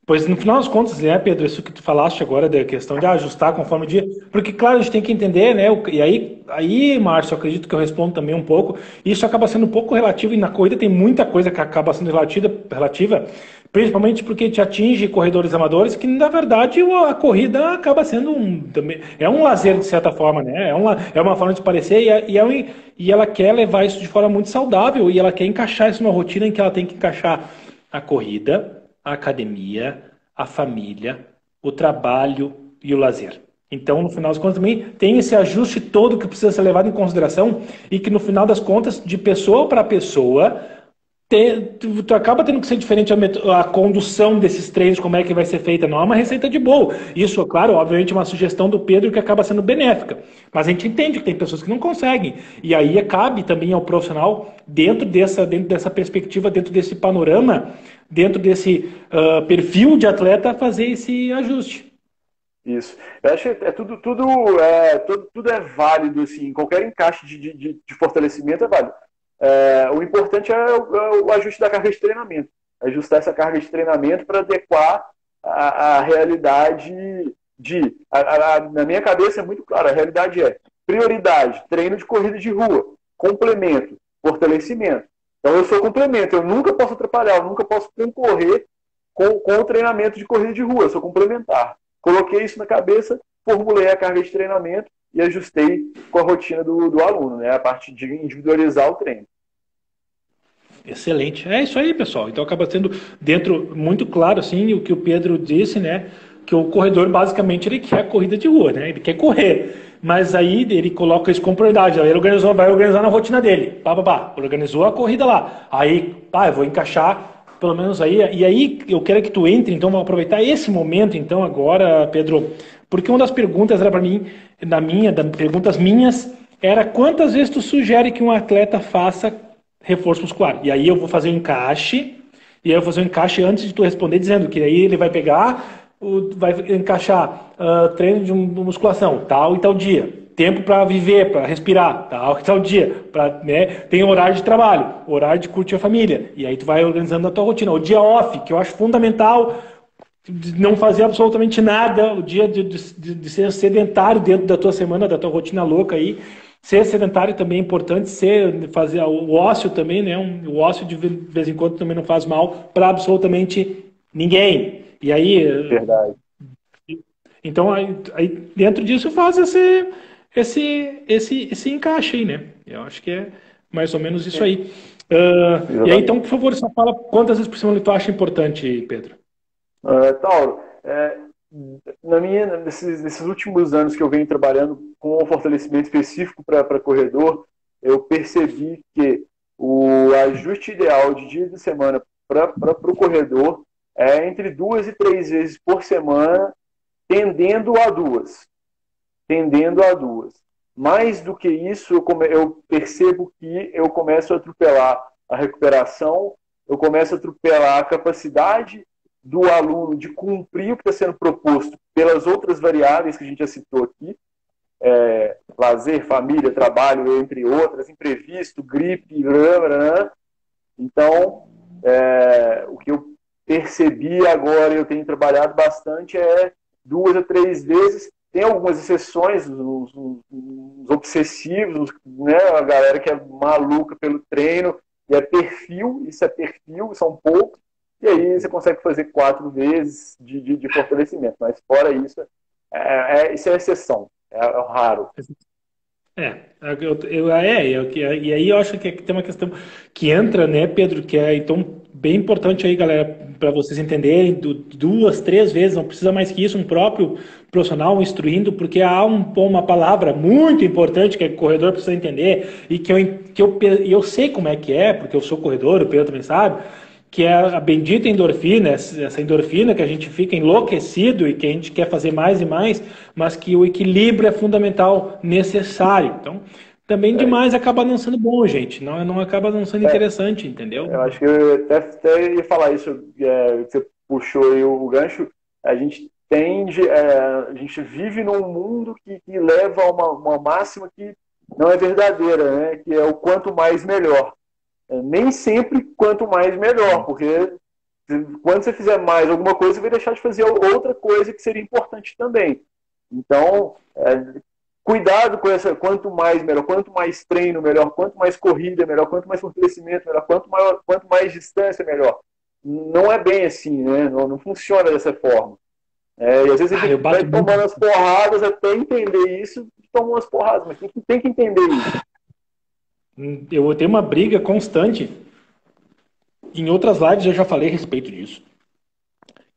Pois no final das contas, né, Pedro, isso que tu falaste agora da questão de ajustar conforme o dia, porque claro, a gente tem que entender, né, e aí, Márcio, eu acredito que eu respondo também um pouco, isso acaba sendo um pouco relativo, e na corrida tem muita coisa que acaba sendo relativa, principalmente porque te atinge corredores amadores, que na verdade a corrida acaba sendo um lazer de certa forma, né, é uma forma de parecer, e ela quer levar isso de forma muito saudável, e ela quer encaixar isso numa rotina em que ela tem que encaixar a corrida, a academia, a família, o trabalho e o lazer. Então, no final das contas, também tem esse ajuste todo que precisa ser levado em consideração e que, no final das contas, de pessoa para pessoa, tu acaba tendo que ser diferente a condução desses treinos, como é que vai ser feita. Não é uma receita de bolo. Isso, é claro, obviamente, é uma sugestão do Pedro que acaba sendo benéfica. Mas a gente entende que tem pessoas que não conseguem. E aí cabe também ao profissional, dentro dessa perspectiva, dentro desse panorama, dentro desse perfil de atleta, fazer esse ajuste. Isso. Eu acho que tudo é válido, assim, qualquer encaixe de fortalecimento é válido. O importante é o ajuste da carga de treinamento. Ajustar essa carga de treinamento para adequar a realidade na minha cabeça é muito claro, a realidade é prioridade, treino de corrida de rua, complemento, fortalecimento. Então eu sou complemento, eu nunca posso atrapalhar, eu nunca posso concorrer com o treinamento de corrida de rua, eu sou complementar. Coloquei isso na cabeça, formulei a carga de treinamento e ajustei com a rotina do aluno, né? A parte de individualizar o treino. Excelente. É isso aí, pessoal. Então acaba sendo dentro muito claro assim o que o Pedro disse, né? Que o corredor basicamente ele quer corrida de rua, né? Ele quer correr. Mas aí ele coloca isso com prioridade. Aí ele vai organizar na rotina dele. Organizou a corrida lá. Aí, eu vou encaixar pelo menos aí, e aí eu quero que tu entre, então vamos aproveitar esse momento, então, agora, Pedro, porque uma das perguntas era para mim, perguntas minhas, era quantas vezes tu sugere que um atleta faça reforço muscular? E aí eu vou fazer um encaixe, e aí eu vou fazer um encaixe antes de tu responder, dizendo que aí ele vai pegar, vai encaixar treino de musculação, tal e tal dia. Tempo para viver, para respirar, tal e tal dia. Né, tem horário de trabalho, horário de curtir a família. E aí tu vai organizando a tua rotina. O dia off, que eu acho fundamental, de não fazer absolutamente nada, o dia de ser sedentário dentro da tua semana, da tua rotina louca aí. Ser sedentário também é importante, fazer o ócio também, né? O ócio de vez em quando também não faz mal para absolutamente ninguém. E aí, Verdade. então aí dentro disso faz esse encaixe aí, né? Eu acho que é mais ou menos isso aí. E aí, então, por favor, só fala quantas vezes por semana tu acha importante, Pedro? Tauro, nesses últimos anos que eu venho trabalhando com um fortalecimento específico para corredor, eu percebi que o ajuste ideal de dia de semana para o corredor é entre 2 e 3 vezes por semana, tendendo a duas. Mais do que isso, eu percebo que eu começo a atropelar a recuperação, eu começo a atropelar a capacidade do aluno de cumprir o que está sendo proposto pelas outras variáveis que a gente já citou aqui, lazer, família, trabalho, entre outras, imprevisto, gripe, então, o que eu percebi agora, eu tenho trabalhado bastante, 2 a 3 vezes. Tem algumas exceções, os obsessivos, né? A galera que é maluca pelo treino, e isso é perfil, são poucos, e aí você consegue fazer 4 vezes de fortalecimento, mas fora isso, isso é exceção, é raro. E aí eu acho que tem uma questão que entra, né, Pedro, que é então bem importante aí, galera, para vocês entenderem, 2, 3 vezes, não precisa mais que isso, um próprio profissional instruindo, porque há uma palavra muito importante que o corredor precisa entender e que eu sei como é que é, porque eu sou corredor, o Pedro também sabe, que é a bendita endorfina, essa endorfina que a gente fica enlouquecido e que a gente quer fazer mais e mais, mas que o equilíbrio é fundamental, necessário. Então, também demais acaba não sendo bom, gente. Não acaba não sendo interessante, entendeu? Eu acho que eu até ia falar isso, você puxou aí o gancho. A gente a gente vive num mundo que leva a uma máxima que não é verdadeira, né? Que é o quanto mais melhor. Nem sempre quanto mais melhor, porque quando você fizer mais alguma coisa, você vai deixar de fazer outra coisa que seria importante também. Então, cuidado com quanto mais melhor, quanto mais treino melhor, quanto mais corrida melhor, quanto mais fortalecimento melhor, quanto mais distância melhor. Não é bem assim, né? Não funciona dessa forma. E às vezes a gente vai tomando as porradas até entender isso, toma umas porradas, mas tem que entender isso. Eu tenho uma briga constante. Em outras lives eu já falei a respeito disso.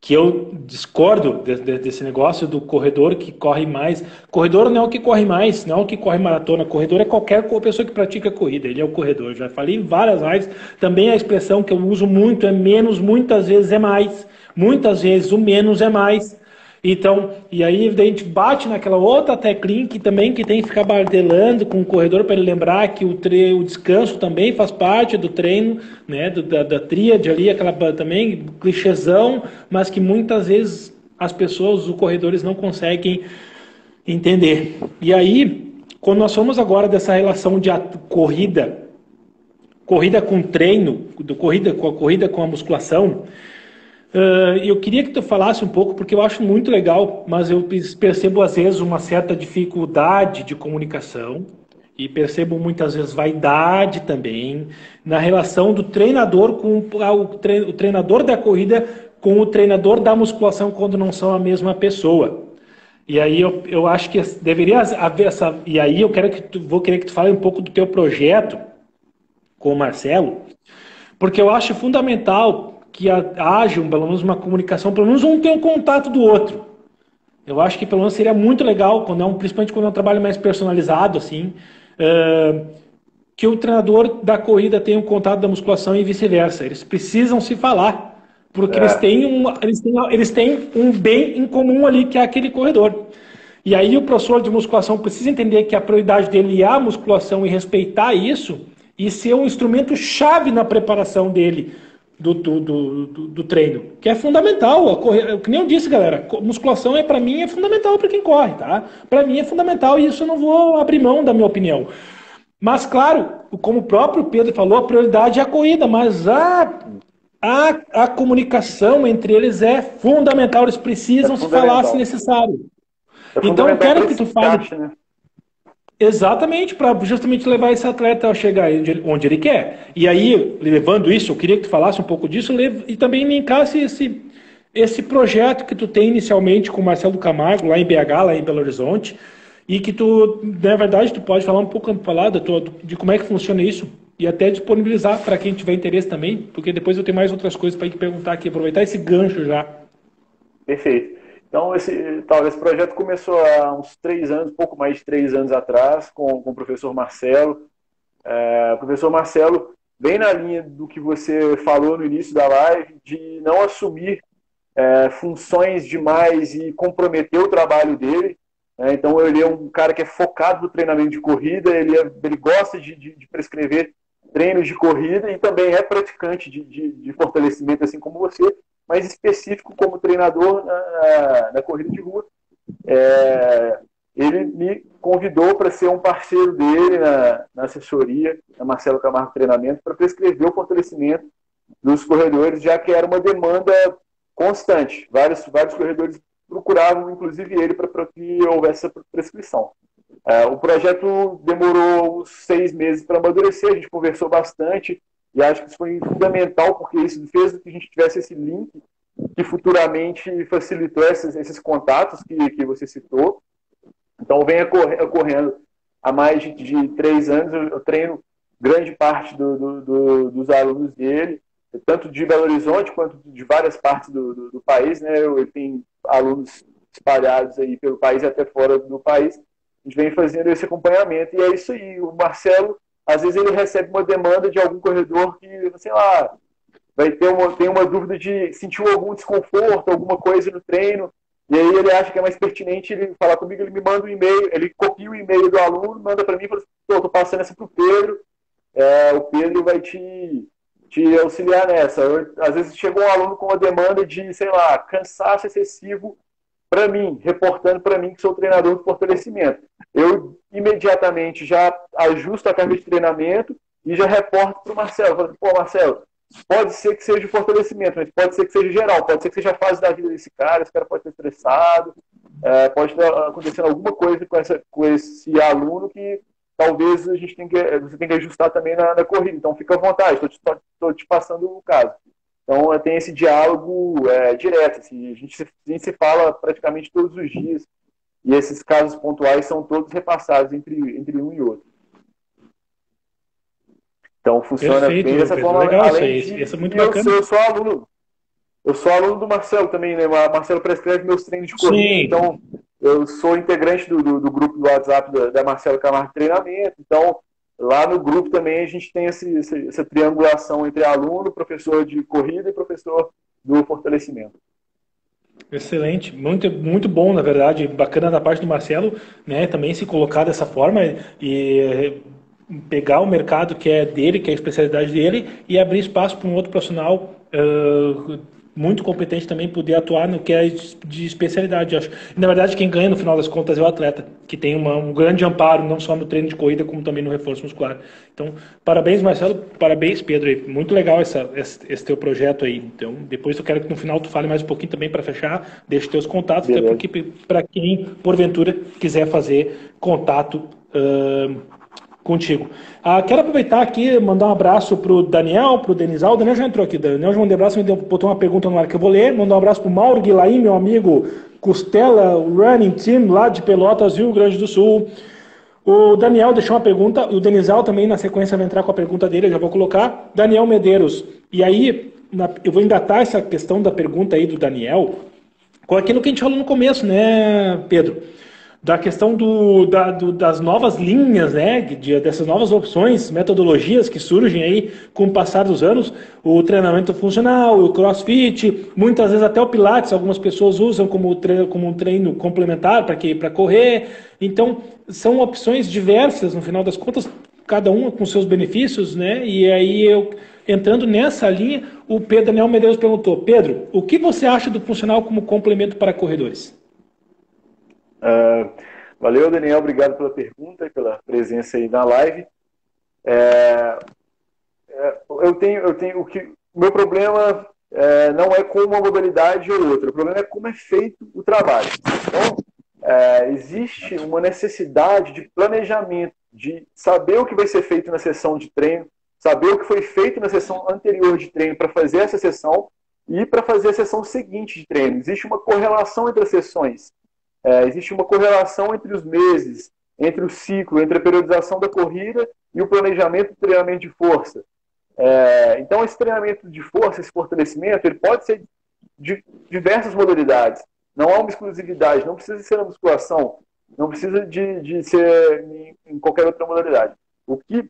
Que eu discordo desse negócio do corredor que corre mais. Corredor não é o que corre mais, não é o que corre maratona. Corredor é qualquer pessoa que pratica corrida. Ele é o corredor. Eu já falei em várias lives. Também a expressão que eu uso muito é menos, muitas vezes é mais. Muitas vezes o menos é mais. Então, e aí a gente bate naquela outra teclinha que também que tem que ficar martelando com o corredor para ele lembrar que o descanso também faz parte do treino, né, da tríade ali, aquela também clichêzão, mas que muitas vezes as pessoas, os corredores não conseguem entender. E aí, quando nós somos agora dessa relação de corrida com treino, corrida com a musculação, eu queria que tu falasse um pouco, porque eu acho muito legal, mas eu percebo às vezes uma certa dificuldade de comunicação e percebo muitas vezes vaidade também na relação do treinador com o treinador da corrida com o treinador da musculação quando não são a mesma pessoa. E aí eu acho que deveria haver essa... E aí vou querer que tu fale um pouco do teu projeto com o Marcelo, porque eu acho fundamental que haja pelo menos uma comunicação, pelo menos um tem um contato do outro. Eu acho que pelo menos seria muito legal, principalmente quando é um trabalho mais personalizado, assim, que o treinador da corrida tenha um contato da musculação e vice-versa. Eles precisam se falar, porque eles têm um bem em comum ali, que é aquele corredor. E aí o professor de musculação precisa entender que a prioridade dele é a musculação e respeitar isso e ser um instrumento chave na preparação dele do treino, que é fundamental. Que nem eu disse, galera, musculação para mim é fundamental para quem corre, tá? Para mim é fundamental e isso eu não vou abrir mão da minha opinião. Mas claro, como o próprio Pedro falou, a prioridade é a corrida, mas a comunicação entre eles é fundamental, eles precisam se falar se necessário. Então eu quero que tu fale... Né? Exatamente, para justamente levar esse atleta a chegar onde ele quer. E aí, levando isso, eu queria que tu falasse um pouco disso e também linkasse esse projeto que tu tem inicialmente com o Marcelo Camargo, lá em BH, lá em Belo Horizonte, e que tu, na verdade, tu pode falar um pouco de como é que funciona isso e até disponibilizar para quem tiver interesse também, porque depois eu tenho mais outras coisas para te perguntar aqui, aproveitar esse gancho já. Perfeito. Então, esse projeto começou há uns 3 anos, pouco mais de 3 anos atrás, com o professor Marcelo. O professor Marcelo vem na linha do que você falou no início da live, de não assumir funções demais e comprometer o trabalho dele. Então, ele é um cara que é focado no treinamento de corrida, ele gosta de prescrever treinos de corrida e também é praticante de fortalecimento, assim como você, mais específico como treinador na corrida de rua. Ele me convidou para ser um parceiro dele na assessoria, na Marcelo Camargo Treinamento, para prescrever o fortalecimento dos corredores, já que era uma demanda constante. Vários corredores procuravam, inclusive ele, para que houvesse essa prescrição. O projeto demorou uns 6 meses para amadurecer, a gente conversou bastante, e acho que isso foi fundamental, porque isso fez com que a gente tivesse esse link que futuramente facilitou esses contatos que você citou. Então, vem ocorrendo há mais de 3 anos. Eu treino grande parte dos alunos dele, tanto de Belo Horizonte quanto de várias partes do país. Né? Eu tenho alunos espalhados aí pelo país e até fora do país. A gente vem fazendo esse acompanhamento, e é isso aí. O Marcelo, às vezes, ele recebe uma demanda de algum corredor que, sei lá, tem uma dúvida de sentiu algum desconforto, alguma coisa no treino, e aí ele acha que é mais pertinente ele falar comigo, ele me manda um e-mail, ele copia o e-mail do aluno, manda para mim e fala assim, estou passando essa para o Pedro, o Pedro vai te auxiliar nessa. Às vezes chega um aluno com uma demanda de, sei lá, cansaço excessivo para mim, reportando para mim que sou treinador de fortalecimento. Eu imediatamente já ajusto a carga de treinamento e já reporto para o Marcelo. Falo, pô, Marcelo, pode ser que seja fortalecimento, mas pode ser que seja geral, pode ser que seja a fase da vida desse cara, esse cara pode estar estressado, pode estar acontecendo alguma coisa com esse aluno que talvez você tenha que ajustar também na corrida. Então fica à vontade, estou te passando o caso. Então tem esse diálogo direto, assim, a gente se fala praticamente todos os dias, e esses casos pontuais são todos repassados entre um e outro. Então funciona Perfeito, bem dessa forma. Legal, além isso é muito bacana. Eu sou aluno do Marcelo também, né? O Marcelo prescreve meus treinos de corrida. Sim. Então eu sou integrante do grupo do WhatsApp da Marcelo Camargo Treinamento. Então lá no grupo também a gente tem essa triangulação entre aluno, professor de corrida e professor do fortalecimento. Excelente, muito, muito bom, na verdade, bacana da parte do Marcelo, né, também se colocar dessa forma e pegar o mercado que é dele, que é a especialidade dele, e abrir espaço para um outro profissional muito competente também poder atuar no que é de especialidade, acho. E, na verdade, quem ganha no final das contas é o atleta, que tem um grande amparo, não só no treino de corrida, como também no reforço muscular. Então, parabéns, Marcelo, parabéns, Pedro. Muito legal esse teu projeto aí. Então, depois eu quero que no final tu fale mais um pouquinho também para fechar, deixe teus contatos, até porque para quem, porventura, quiser fazer contato contigo. Quero aproveitar aqui e mandar um abraço para o Daniel, para o Denizal. O Daniel já entrou aqui. O Daniel já mandou um abraço, botou uma pergunta no ar que eu vou ler. Mandar um abraço para o Mauro Guilaim, meu amigo Costela Running Team, lá de Pelotas, Rio Grande do Sul. O Daniel deixou uma pergunta, o Denizal também, na sequência, vai entrar com a pergunta dele, eu já vou colocar. Daniel Medeiros. E aí, eu vou engatar essa questão da pergunta aí do Daniel com aquilo que a gente falou no começo, né, Pedro? da questão das novas linhas, né, dessas novas opções, metodologias que surgem aí com o passar dos anos, o treinamento funcional, o CrossFit, muitas vezes até o Pilates, algumas pessoas usam como um treino complementar para correr. Então, são opções diversas, no final das contas, cada uma com seus benefícios, né? E aí entrando nessa linha, o Pedro Daniel Medeiros perguntou: Pedro, o que você acha do funcional como complemento para corredores? Valeu, Daniel, obrigado pela pergunta, pela presença aí na live. O meu problema não é com uma modalidade ou outra, o problema é como é feito o trabalho. Então, existe uma necessidade de planejamento, de saber o que vai ser feito na sessão de treino, saber o que foi feito na sessão anterior de treino para fazer essa sessão e para fazer a sessão seguinte de treino. Existe uma correlação entre as sessões. Existe uma correlação entre os meses, entre o ciclo, entre a periodização da corrida e o planejamento do treinamento de força. Então, esse treinamento de força, esse fortalecimento, ele pode ser de diversas modalidades. Não há uma exclusividade, não precisa ser na musculação, não precisa de ser em qualquer outra modalidade. O que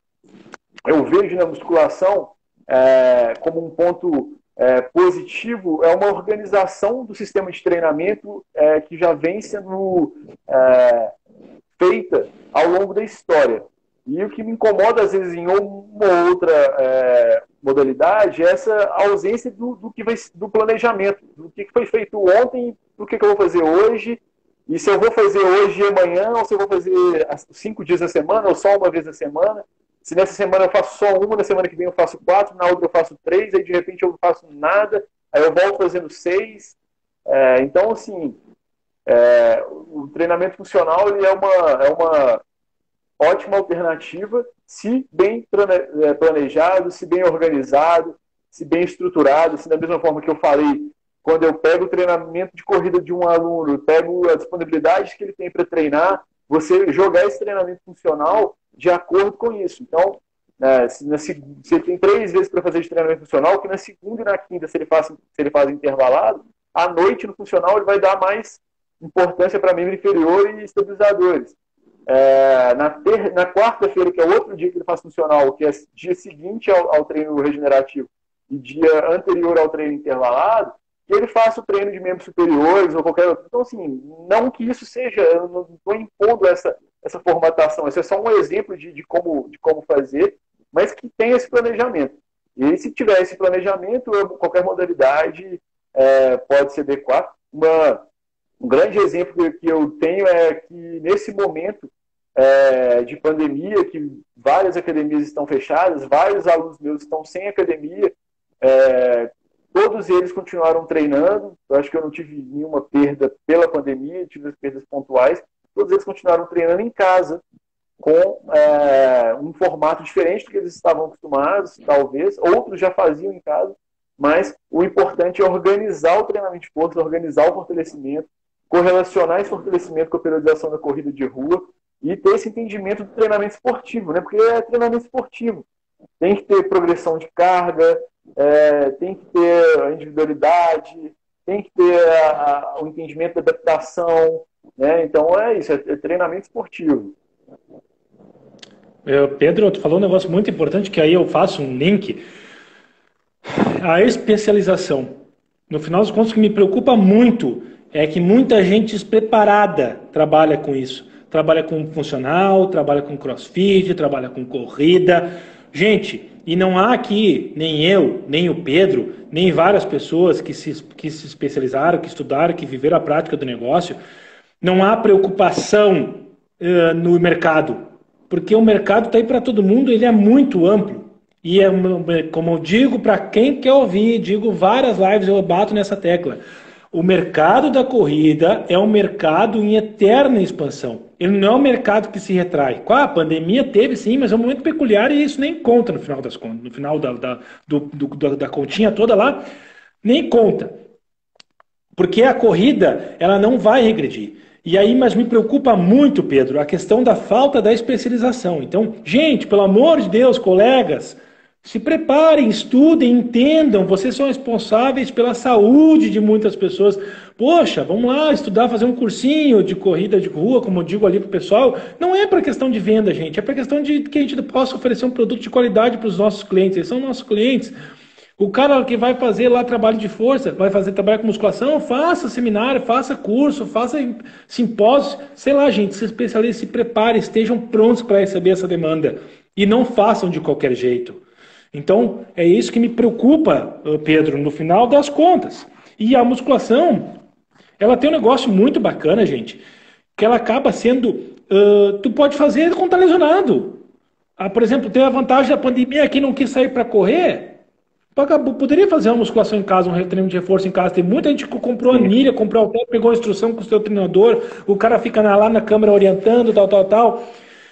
eu vejo na musculação como um ponto positivo é uma organização do sistema de treinamento que já vem sendo feita ao longo da história. E o que me incomoda, às vezes, em uma ou outra modalidade é essa ausência do planejamento, do que foi feito ontem, do que eu vou fazer hoje, e se eu vou fazer hoje e amanhã, ou se eu vou fazer 5 dias na semana, ou só uma vez na semana. Se nessa semana eu faço só uma, na semana que vem eu faço 4, na outra eu faço 3, aí de repente eu não faço nada, aí eu volto fazendo 6. Então, assim, o treinamento funcional ele é uma ótima alternativa, se bem planejado, se bem organizado, se bem estruturado, se da mesma forma que eu falei, quando eu pego o treinamento de corrida de um aluno, eu pego a disponibilidade que ele tem para treinar, você jogar esse treinamento funcional de acordo com isso. Então, você tem 3 vezes para fazer de treinamento funcional, que na segunda e na quinta, se ele faz intervalado, à noite no funcional ele vai dar mais importância para membro inferior e estabilizadores. Na quarta-feira, que é outro dia que ele faz funcional, que é dia seguinte ao treino regenerativo e dia anterior ao treino intervalado, que ele faça o treino de membros superiores ou qualquer outro. Então, assim, não que isso seja, eu não estou impondo essa formatação, esse é só um exemplo de como fazer, mas que tem esse planejamento. E se tiver esse planejamento, qualquer modalidade pode se adequar. Um grande exemplo que eu tenho é que nesse momento de pandemia, que várias academias estão fechadas, vários alunos meus estão sem academia, todos eles continuaram treinando. Eu acho que eu não tive nenhuma perda pela pandemia, tive as perdas pontuais. Todos eles continuaram treinando em casa, com um formato diferente do que eles estavam acostumados, talvez. Outros já faziam em casa, mas o importante é organizar o treinamento de força, organizar o fortalecimento, correlacionar esse fortalecimento com a periodização da corrida de rua e ter esse entendimento do treinamento esportivo, né? Porque é treinamento esportivo. Tem que ter progressão de carga, tem que ter a individualidade, tem que ter o entendimento da adaptação, né? Então é isso, é treinamento esportivo. Pedro, tu falou um negócio muito importante, que aí eu faço um link. A especialização. No final dos contos, o que me preocupa muito é que muita gente despreparada trabalha com isso. Trabalha com funcional, trabalha com crossfit, trabalha com corrida. Gente, e não há aqui, nem eu, nem o Pedro, nem várias pessoas que se especializaram, que estudaram, que viveram a prática do negócio, não há preocupação no mercado. Porque o mercado está aí para todo mundo, ele é muito amplo. E como eu digo para quem quer ouvir, digo várias lives, eu bato nessa tecla. O mercado da corrida é um mercado em eterna expansão. Ele não é um mercado que se retrai. A pandemia teve sim, mas é um momento peculiar e isso nem conta no final das contas. No final da continha toda lá, nem conta. Porque a corrida, ela não vai regredir. E aí, mas me preocupa muito, Pedro, a questão da falta da especialização. Então, gente, pelo amor de Deus, colegas, Se preparem, estudem, entendam. Vocês são responsáveis pela saúde de muitas pessoas. Poxa, vamos lá estudar, fazer um cursinho de corrida de rua, como eu digo ali pro pessoal. Não é para questão de venda, gente. É para questão de que a gente possa oferecer um produto de qualidade para os nossos clientes. Eles são nossos clientes. O cara que vai fazer lá trabalho de força, vai fazer trabalho com musculação, faça seminário, faça curso, faça simpósio, sei lá, gente, se especialisem, se preparem, estejam prontos para receber essa demanda e não façam de qualquer jeito. Então, é isso que me preocupa, Pedro, no final das contas. E a musculação, ela tem um negócio muito bacana, gente, que ela acaba sendo, tu pode fazer quando tá lesionado. Por exemplo, tem a vantagem da pandemia, quem não quis sair para correr, poderia fazer uma musculação em casa, um treino de reforço em casa. Tem muita gente que comprou anilha, comprou halter, pegou a instrução com o seu treinador, o cara fica lá na câmera orientando, tal.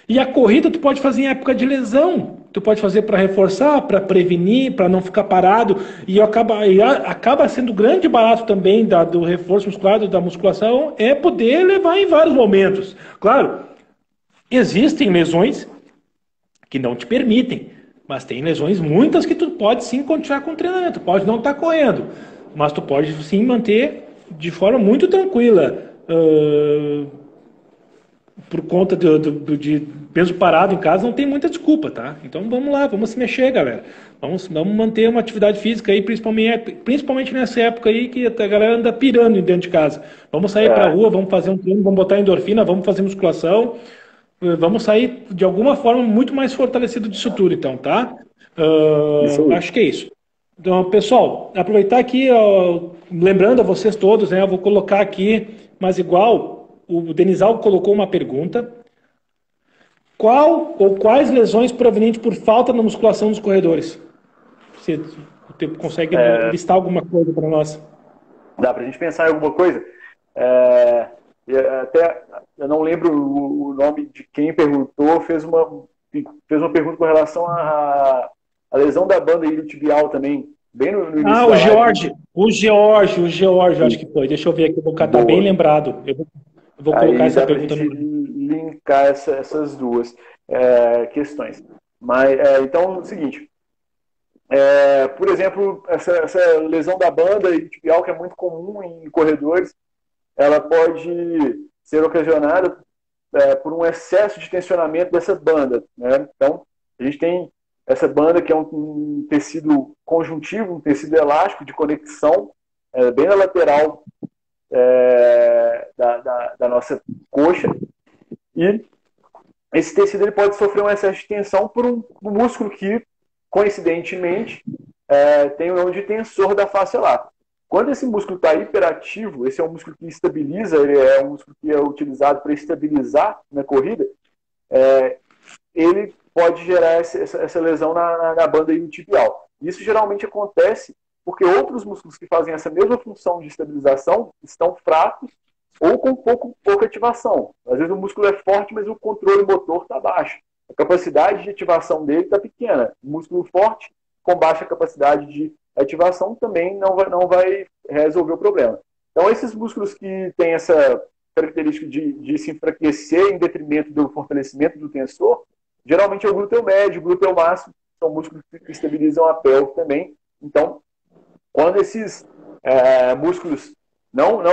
E a corrida tu pode fazer em época de lesão. Tu pode fazer para reforçar, para prevenir, para não ficar parado. E acaba sendo grande barato também do reforço muscular, da musculação, é poder levar em vários momentos. Claro, existem lesões que não te permitem. Mas tem lesões muitas que tu pode sim continuar com o treinamento. Pode não estar correndo, mas tu pode sim manter de forma muito tranquila. Por conta de peso parado em casa, não tem muita desculpa, tá? Então vamos lá, vamos se mexer, galera. Vamos manter uma atividade física aí, principalmente nessa época aí que a galera anda pirando dentro de casa. Vamos sair pra rua, vamos fazer um treino, vamos botar endorfina, vamos fazer musculação. Vamos sair de alguma forma muito mais fortalecido disso tudo, então, tá? Acho que é isso. Então, pessoal, aproveitar aqui, lembrando a vocês todos, né? Eu vou colocar aqui, mas igual, o Denizal colocou uma pergunta. Qual ou quais lesões provenientes por falta na musculação dos corredores? Você consegue listar alguma coisa para nós? Dá para a gente pensar em alguma coisa? Até eu não lembro o nome de quem perguntou, fez uma pergunta com relação à lesão da banda iliotibial também, bem no início. O George, acho que foi. Deixa eu ver aqui, vou catar bem lembrado. Eu vou colocar essa pergunta no linkar essas duas questões. Mas, então, é o seguinte. Por exemplo, essa lesão da banda iliotibial, que é muito comum em corredores, ela pode ser ocasionada por um excesso de tensionamento dessa banda, né? Então, a gente tem essa banda que é um tecido conjuntivo, um tecido elástico de conexão, bem na lateral da nossa coxa, e esse tecido ele pode sofrer um excesso de tensão por um músculo que, coincidentemente, tem o nome de tensor da face lata. Quando esse músculo está hiperativo, esse é um músculo que estabiliza, ele é um músculo que é utilizado para estabilizar na corrida, ele pode gerar essa lesão na banda iliotibial. Isso geralmente acontece porque outros músculos que fazem essa mesma função de estabilização estão fracos ou com pouca ativação. Às vezes o músculo é forte, mas o controle motor está baixo. A capacidade de ativação dele está pequena. O músculo forte com baixa capacidade de ativação também não vai resolver o problema. Então, esses músculos que têm essa característica de se enfraquecer em detrimento do fortalecimento do tensor, geralmente é o glúteo médio, o glúteo máximo, são músculos que estabilizam a pelve também. Então, quando esses músculos não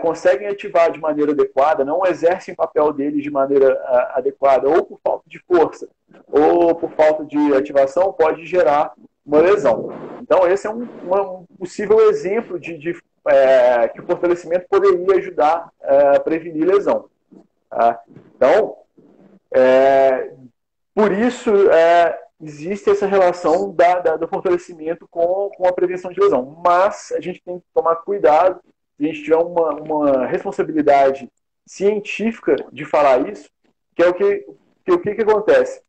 conseguem ativar de maneira adequada, não exercem o papel deles de maneira adequada, ou por falta de força, ou por falta de ativação, pode gerar uma lesão. Então, esse é um possível exemplo que o fortalecimento poderia ajudar a prevenir lesão. Tá? Então, por isso, existe essa relação do fortalecimento com a prevenção de lesão. Mas a gente tem que tomar cuidado, se a gente tiver uma responsabilidade científica de falar isso, que é o que acontece.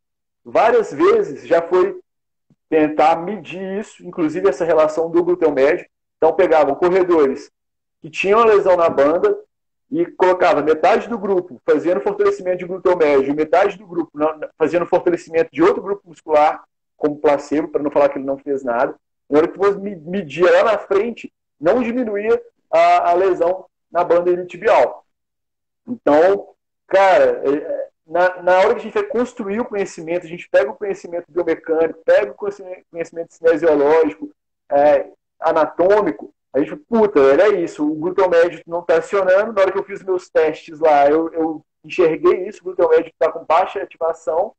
Várias vezes já foi tentar medir isso, inclusive essa relação do glúteo médio. Então, pegavam corredores que tinham a lesão na banda e colocava metade do grupo fazendo fortalecimento de glúteo médio, metade do grupo fazendo fortalecimento de outro grupo muscular, como placebo, para não falar que ele não fez nada. Na hora que você media lá na frente, não diminuía a lesão na banda iliotibial. Então, cara, na hora que a gente vai construir o conhecimento, a gente pega o conhecimento biomecânico, pega o conhecimento cinesiológico, anatômico, a gente, puta, era isso, o glúteo médio não está acionando, na hora que eu fiz meus testes lá, eu enxerguei isso, o glúteo médio está com baixa ativação,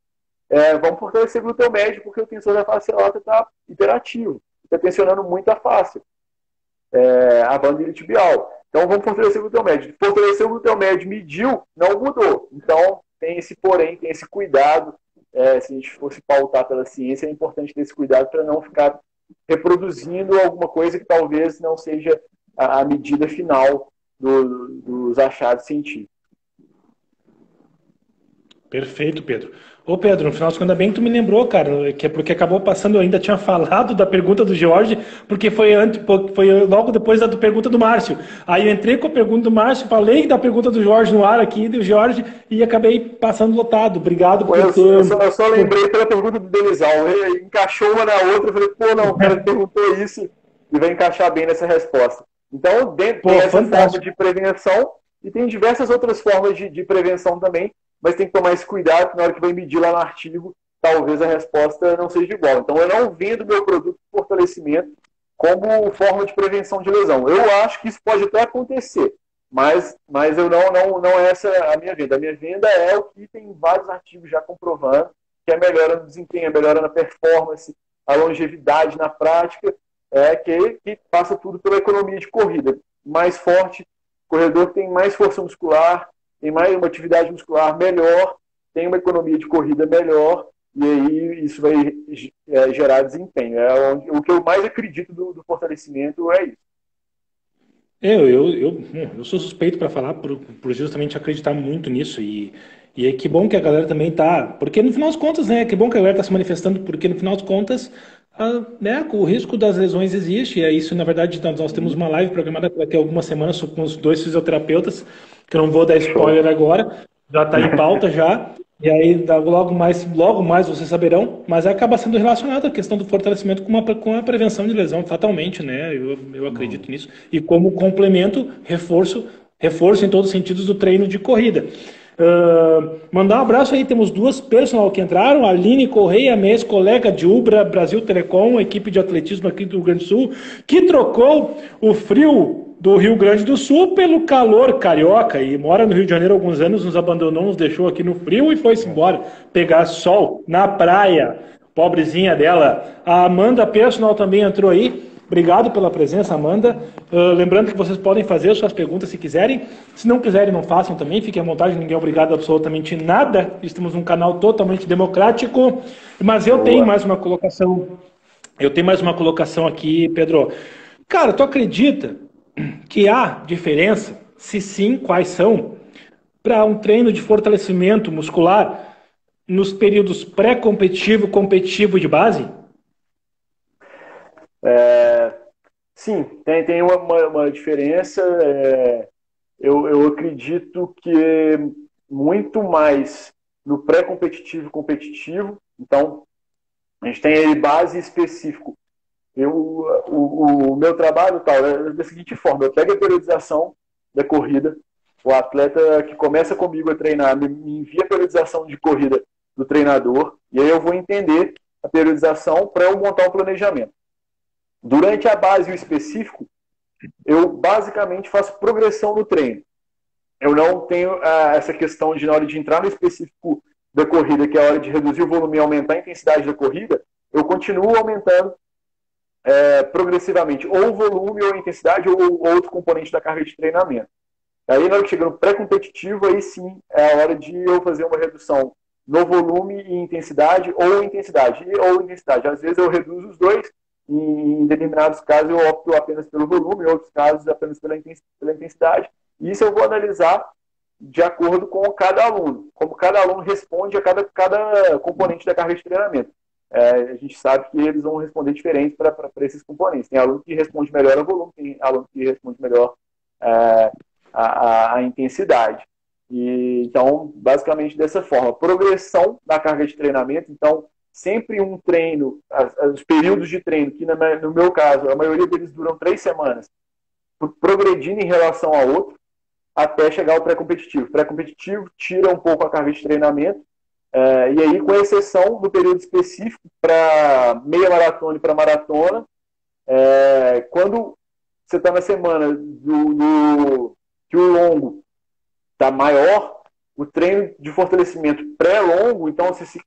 vamos fortalecer o glúteo médio, porque o tensor da face lata está hiperativo, está tensionando muito a face, a banda iliotibial. Então vamos fortalecer o glúteo médio. Fortalecer o glúteo médio, mediu, não mudou. Então tem esse porém, tem esse cuidado. Se a gente fosse pautar pela ciência, é importante ter esse cuidado para não ficar reproduzindo alguma coisa que talvez não seja a medida final dos achados científicos. Perfeito, Pedro. Ô Pedro, no final de contas, ainda bem que tu me lembrou, cara, que é porque acabou passando, eu ainda tinha falado da pergunta do George, porque foi logo depois da pergunta do Márcio. Aí eu entrei com a pergunta do Márcio, falei da pergunta do Jorge no ar aqui, do George, e acabei passando lotado. Obrigado por ter... Eu só lembrei pela pergunta do Denizal, ele encaixou uma na outra, eu falei, pô, não, o cara perguntou isso e vai encaixar bem nessa resposta. Então, dentro dessa forma de prevenção, e tem diversas outras formas de prevenção também, mas tem que tomar esse cuidado, que na hora que vai medir lá no artigo, talvez a resposta não seja igual. Então, eu não vendo meu produto de fortalecimento como forma de prevenção de lesão. Eu acho que isso pode até acontecer, mas eu não é essa a minha venda. A minha venda é o que tem vários artigos já comprovando, que é melhora no desempenho, a melhora na performance, a longevidade na prática, que passa tudo pela economia de corrida. Mais forte, o corredor tem mais força muscular, tem mais uma atividade muscular melhor, tem uma economia de corrida melhor, e aí isso vai gerar desempenho. O que eu mais acredito do fortalecimento é isso. Eu sou suspeito para falar por justamente acreditar muito nisso, e é que bom que a galera também tá, porque no final das contas, né, que bom que a galera está se manifestando, porque no final das contas, o risco das lesões existe, e é isso, na verdade, nós temos uma live programada daqui a algumas semanas com os 2 fisioterapeutas, que eu não vou dar spoiler agora, já está em pauta já, e aí logo mais vocês saberão, mas acaba sendo relacionado à questão do fortalecimento com a prevenção de lesão, fatalmente, né? Eu acredito nisso. E como complemento, reforço em todos os sentidos do treino de corrida. Mandar um abraço aí, temos 2 personal que entraram, a Aline Correia, minha ex-colega de Ubra, Brasil Telecom, equipe de atletismo aqui do Rio Grande do Sul, que trocou o frio do Rio Grande do Sul pelo calor carioca e mora no Rio de Janeiro há alguns anos, nos abandonou, nos deixou aqui no frio e foi-se embora pegar sol na praia, pobrezinha dela. A Amanda Personal também entrou aí. Obrigado pela presença, Amanda. Lembrando que vocês podem fazer suas perguntas se quiserem. Se não quiserem, não façam também. Fiquem à vontade, ninguém é obrigado a absolutamente nada. Estamos num canal totalmente democrático. Mas eu tenho mais uma colocação. Eu tenho mais uma colocação aqui, Pedro. Cara, tu acredita que há diferença? Se sim, quais são? Para um treino de fortalecimento muscular nos períodos pré-competitivo, competitivo e de base? Sim, tem uma diferença. Eu acredito que muito mais no pré-competitivo e competitivo. Então, a gente tem aí base específico. O meu trabalho é da seguinte forma: eu pego a periodização da corrida, o atleta que começa comigo a treinar me envia a periodização de corrida do treinador, e aí eu vou entender a periodização para eu montar um planejamento. Durante a base e o específico, eu basicamente faço progressão no treino. Eu não tenho essa questão de, na hora de entrar no específico da corrida, que é a hora de reduzir o volume e aumentar a intensidade da corrida, eu continuo aumentando progressivamente ou o volume, ou a intensidade, ou outro componente da carga de treinamento. Aí, na hora que chega no pré-competitivo, aí sim é a hora de eu fazer uma redução no volume e intensidade, ou intensidade. Às vezes eu reduzo os dois, e em determinados casos eu opto apenas pelo volume, em outros casos apenas pela intensidade. E isso eu vou analisar de acordo com cada aluno, como cada aluno responde a cada componente da carga de treinamento. A gente sabe que eles vão responder diferente para esses componentes. Tem aluno que responde melhor ao volume, tem aluno que responde melhor a intensidade. Então, basicamente dessa forma. Progressão da carga de treinamento. Então, sempre um treino, os períodos de treino, que no meu caso, a maioria deles duram 3 semanas, progredindo em relação ao outro. até chegar ao pré-competitivo. Pré-competitivo tira um pouco a carga de treinamento, e aí, com exceção do período específico para meia maratona e para maratona, quando você está na semana que o longo está maior, o treino de fortalecimento pré-longo, então se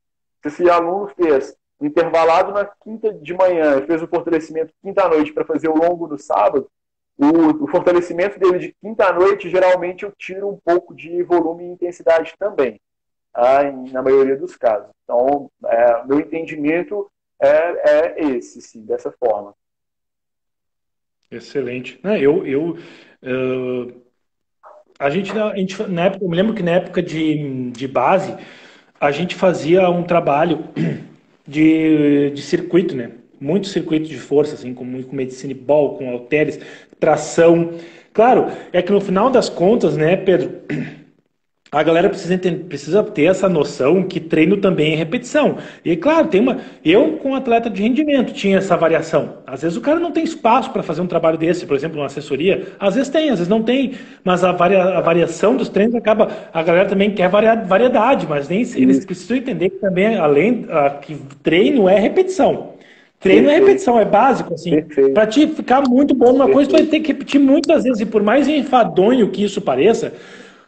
esse aluno fez um intervalado na quinta de manhã e fez o fortalecimento quinta à noite para fazer o longo no sábado, o fortalecimento dele de quinta à noite, geralmente eu tiro um pouco de volume e intensidade também, na maioria dos casos. Então, meu entendimento é esse, sim, dessa forma. Excelente. A gente, na época, eu me lembro que na época de base, a gente fazia um trabalho de circuito, né? Muito circuito de força, assim, com medicine ball, com halteres, tração. Claro, é que no final das contas, né, Pedro, a galera precisa ter essa noção que treino também é repetição. E claro, eu com atleta de rendimento tinha essa variação. Às vezes o cara não tem espaço para fazer um trabalho desse, por exemplo, uma assessoria. Às vezes tem, às vezes não tem. Mas a variação dos treinos acaba. A galera também quer variedade, mas nem eles precisam entender que também, que treino é repetição. Treino é repetição, é básico, assim. Para te ficar muito bom numa coisa, tu vai ter que repetir muitas vezes. E por mais enfadonho que isso pareça,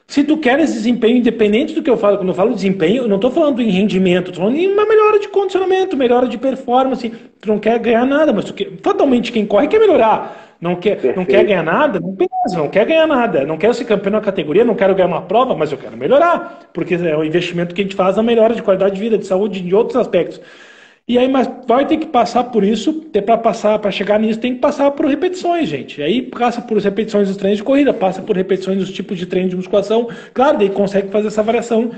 se tu queres desempenho, independente do que eu falo, quando eu falo desempenho, eu não estou falando em rendimento, estou falando em uma melhora de condicionamento, melhora de performance. Tu não quer ganhar nada, mas fatalmente quem corre quer melhorar. Não quer ganhar nada, não quer ganhar nada. Não quero ser campeão na categoria, não quero ganhar uma prova, mas eu quero melhorar. Porque é o investimento que a gente faz na melhora de qualidade de vida, de saúde, de outros aspectos. E aí, mas vai ter que passar por isso, para chegar nisso, tem que passar por repetições, gente. Aí passa por repetições dos treinos de corrida, passa por repetições dos tipos de treino de musculação. Claro, daí consegue fazer essa variação,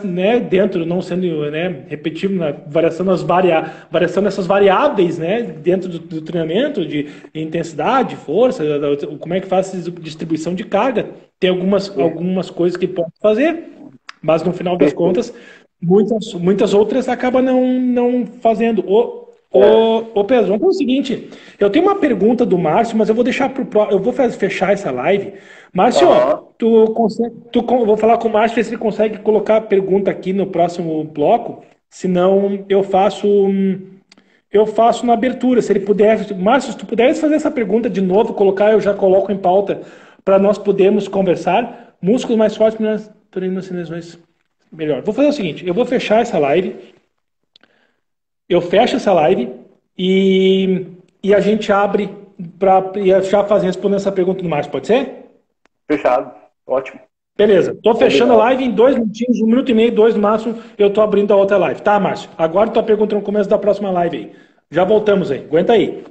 né, dentro, não sendo, né, repetitivo, na variação dessas variáveis, né, dentro do treinamento, de intensidade, força, como é que faz essa distribuição de carga. Tem algumas coisas que pode fazer, mas no final das contas, muitas outras acabam não fazendo. Ô Pedro, vamos fazer o seguinte. Eu tenho uma pergunta do Márcio, mas eu vou deixar eu vou fechar essa live. Márcio, eu vou falar com o Márcio, ver se ele consegue colocar a pergunta aqui no próximo bloco. Senão eu faço na abertura. Se ele puder, Márcio, se tu puderes fazer essa pergunta de novo, eu já coloco em pauta para nós podermos conversar. Músculos mais fortes nas lesões. Melhor. Vou fazer o seguinte, eu vou fechar essa live, eu fecho essa live e a gente abre para já respondendo essa pergunta do Márcio, pode ser? Fechado, ótimo. Beleza, estou fechando a live em 2 minutinhos, 1 minuto e meio, 2 no máximo, eu estou abrindo a outra live. Tá, Márcio? Aguardo tua pergunta no começo da próxima live aí. Já voltamos aí, aguenta aí.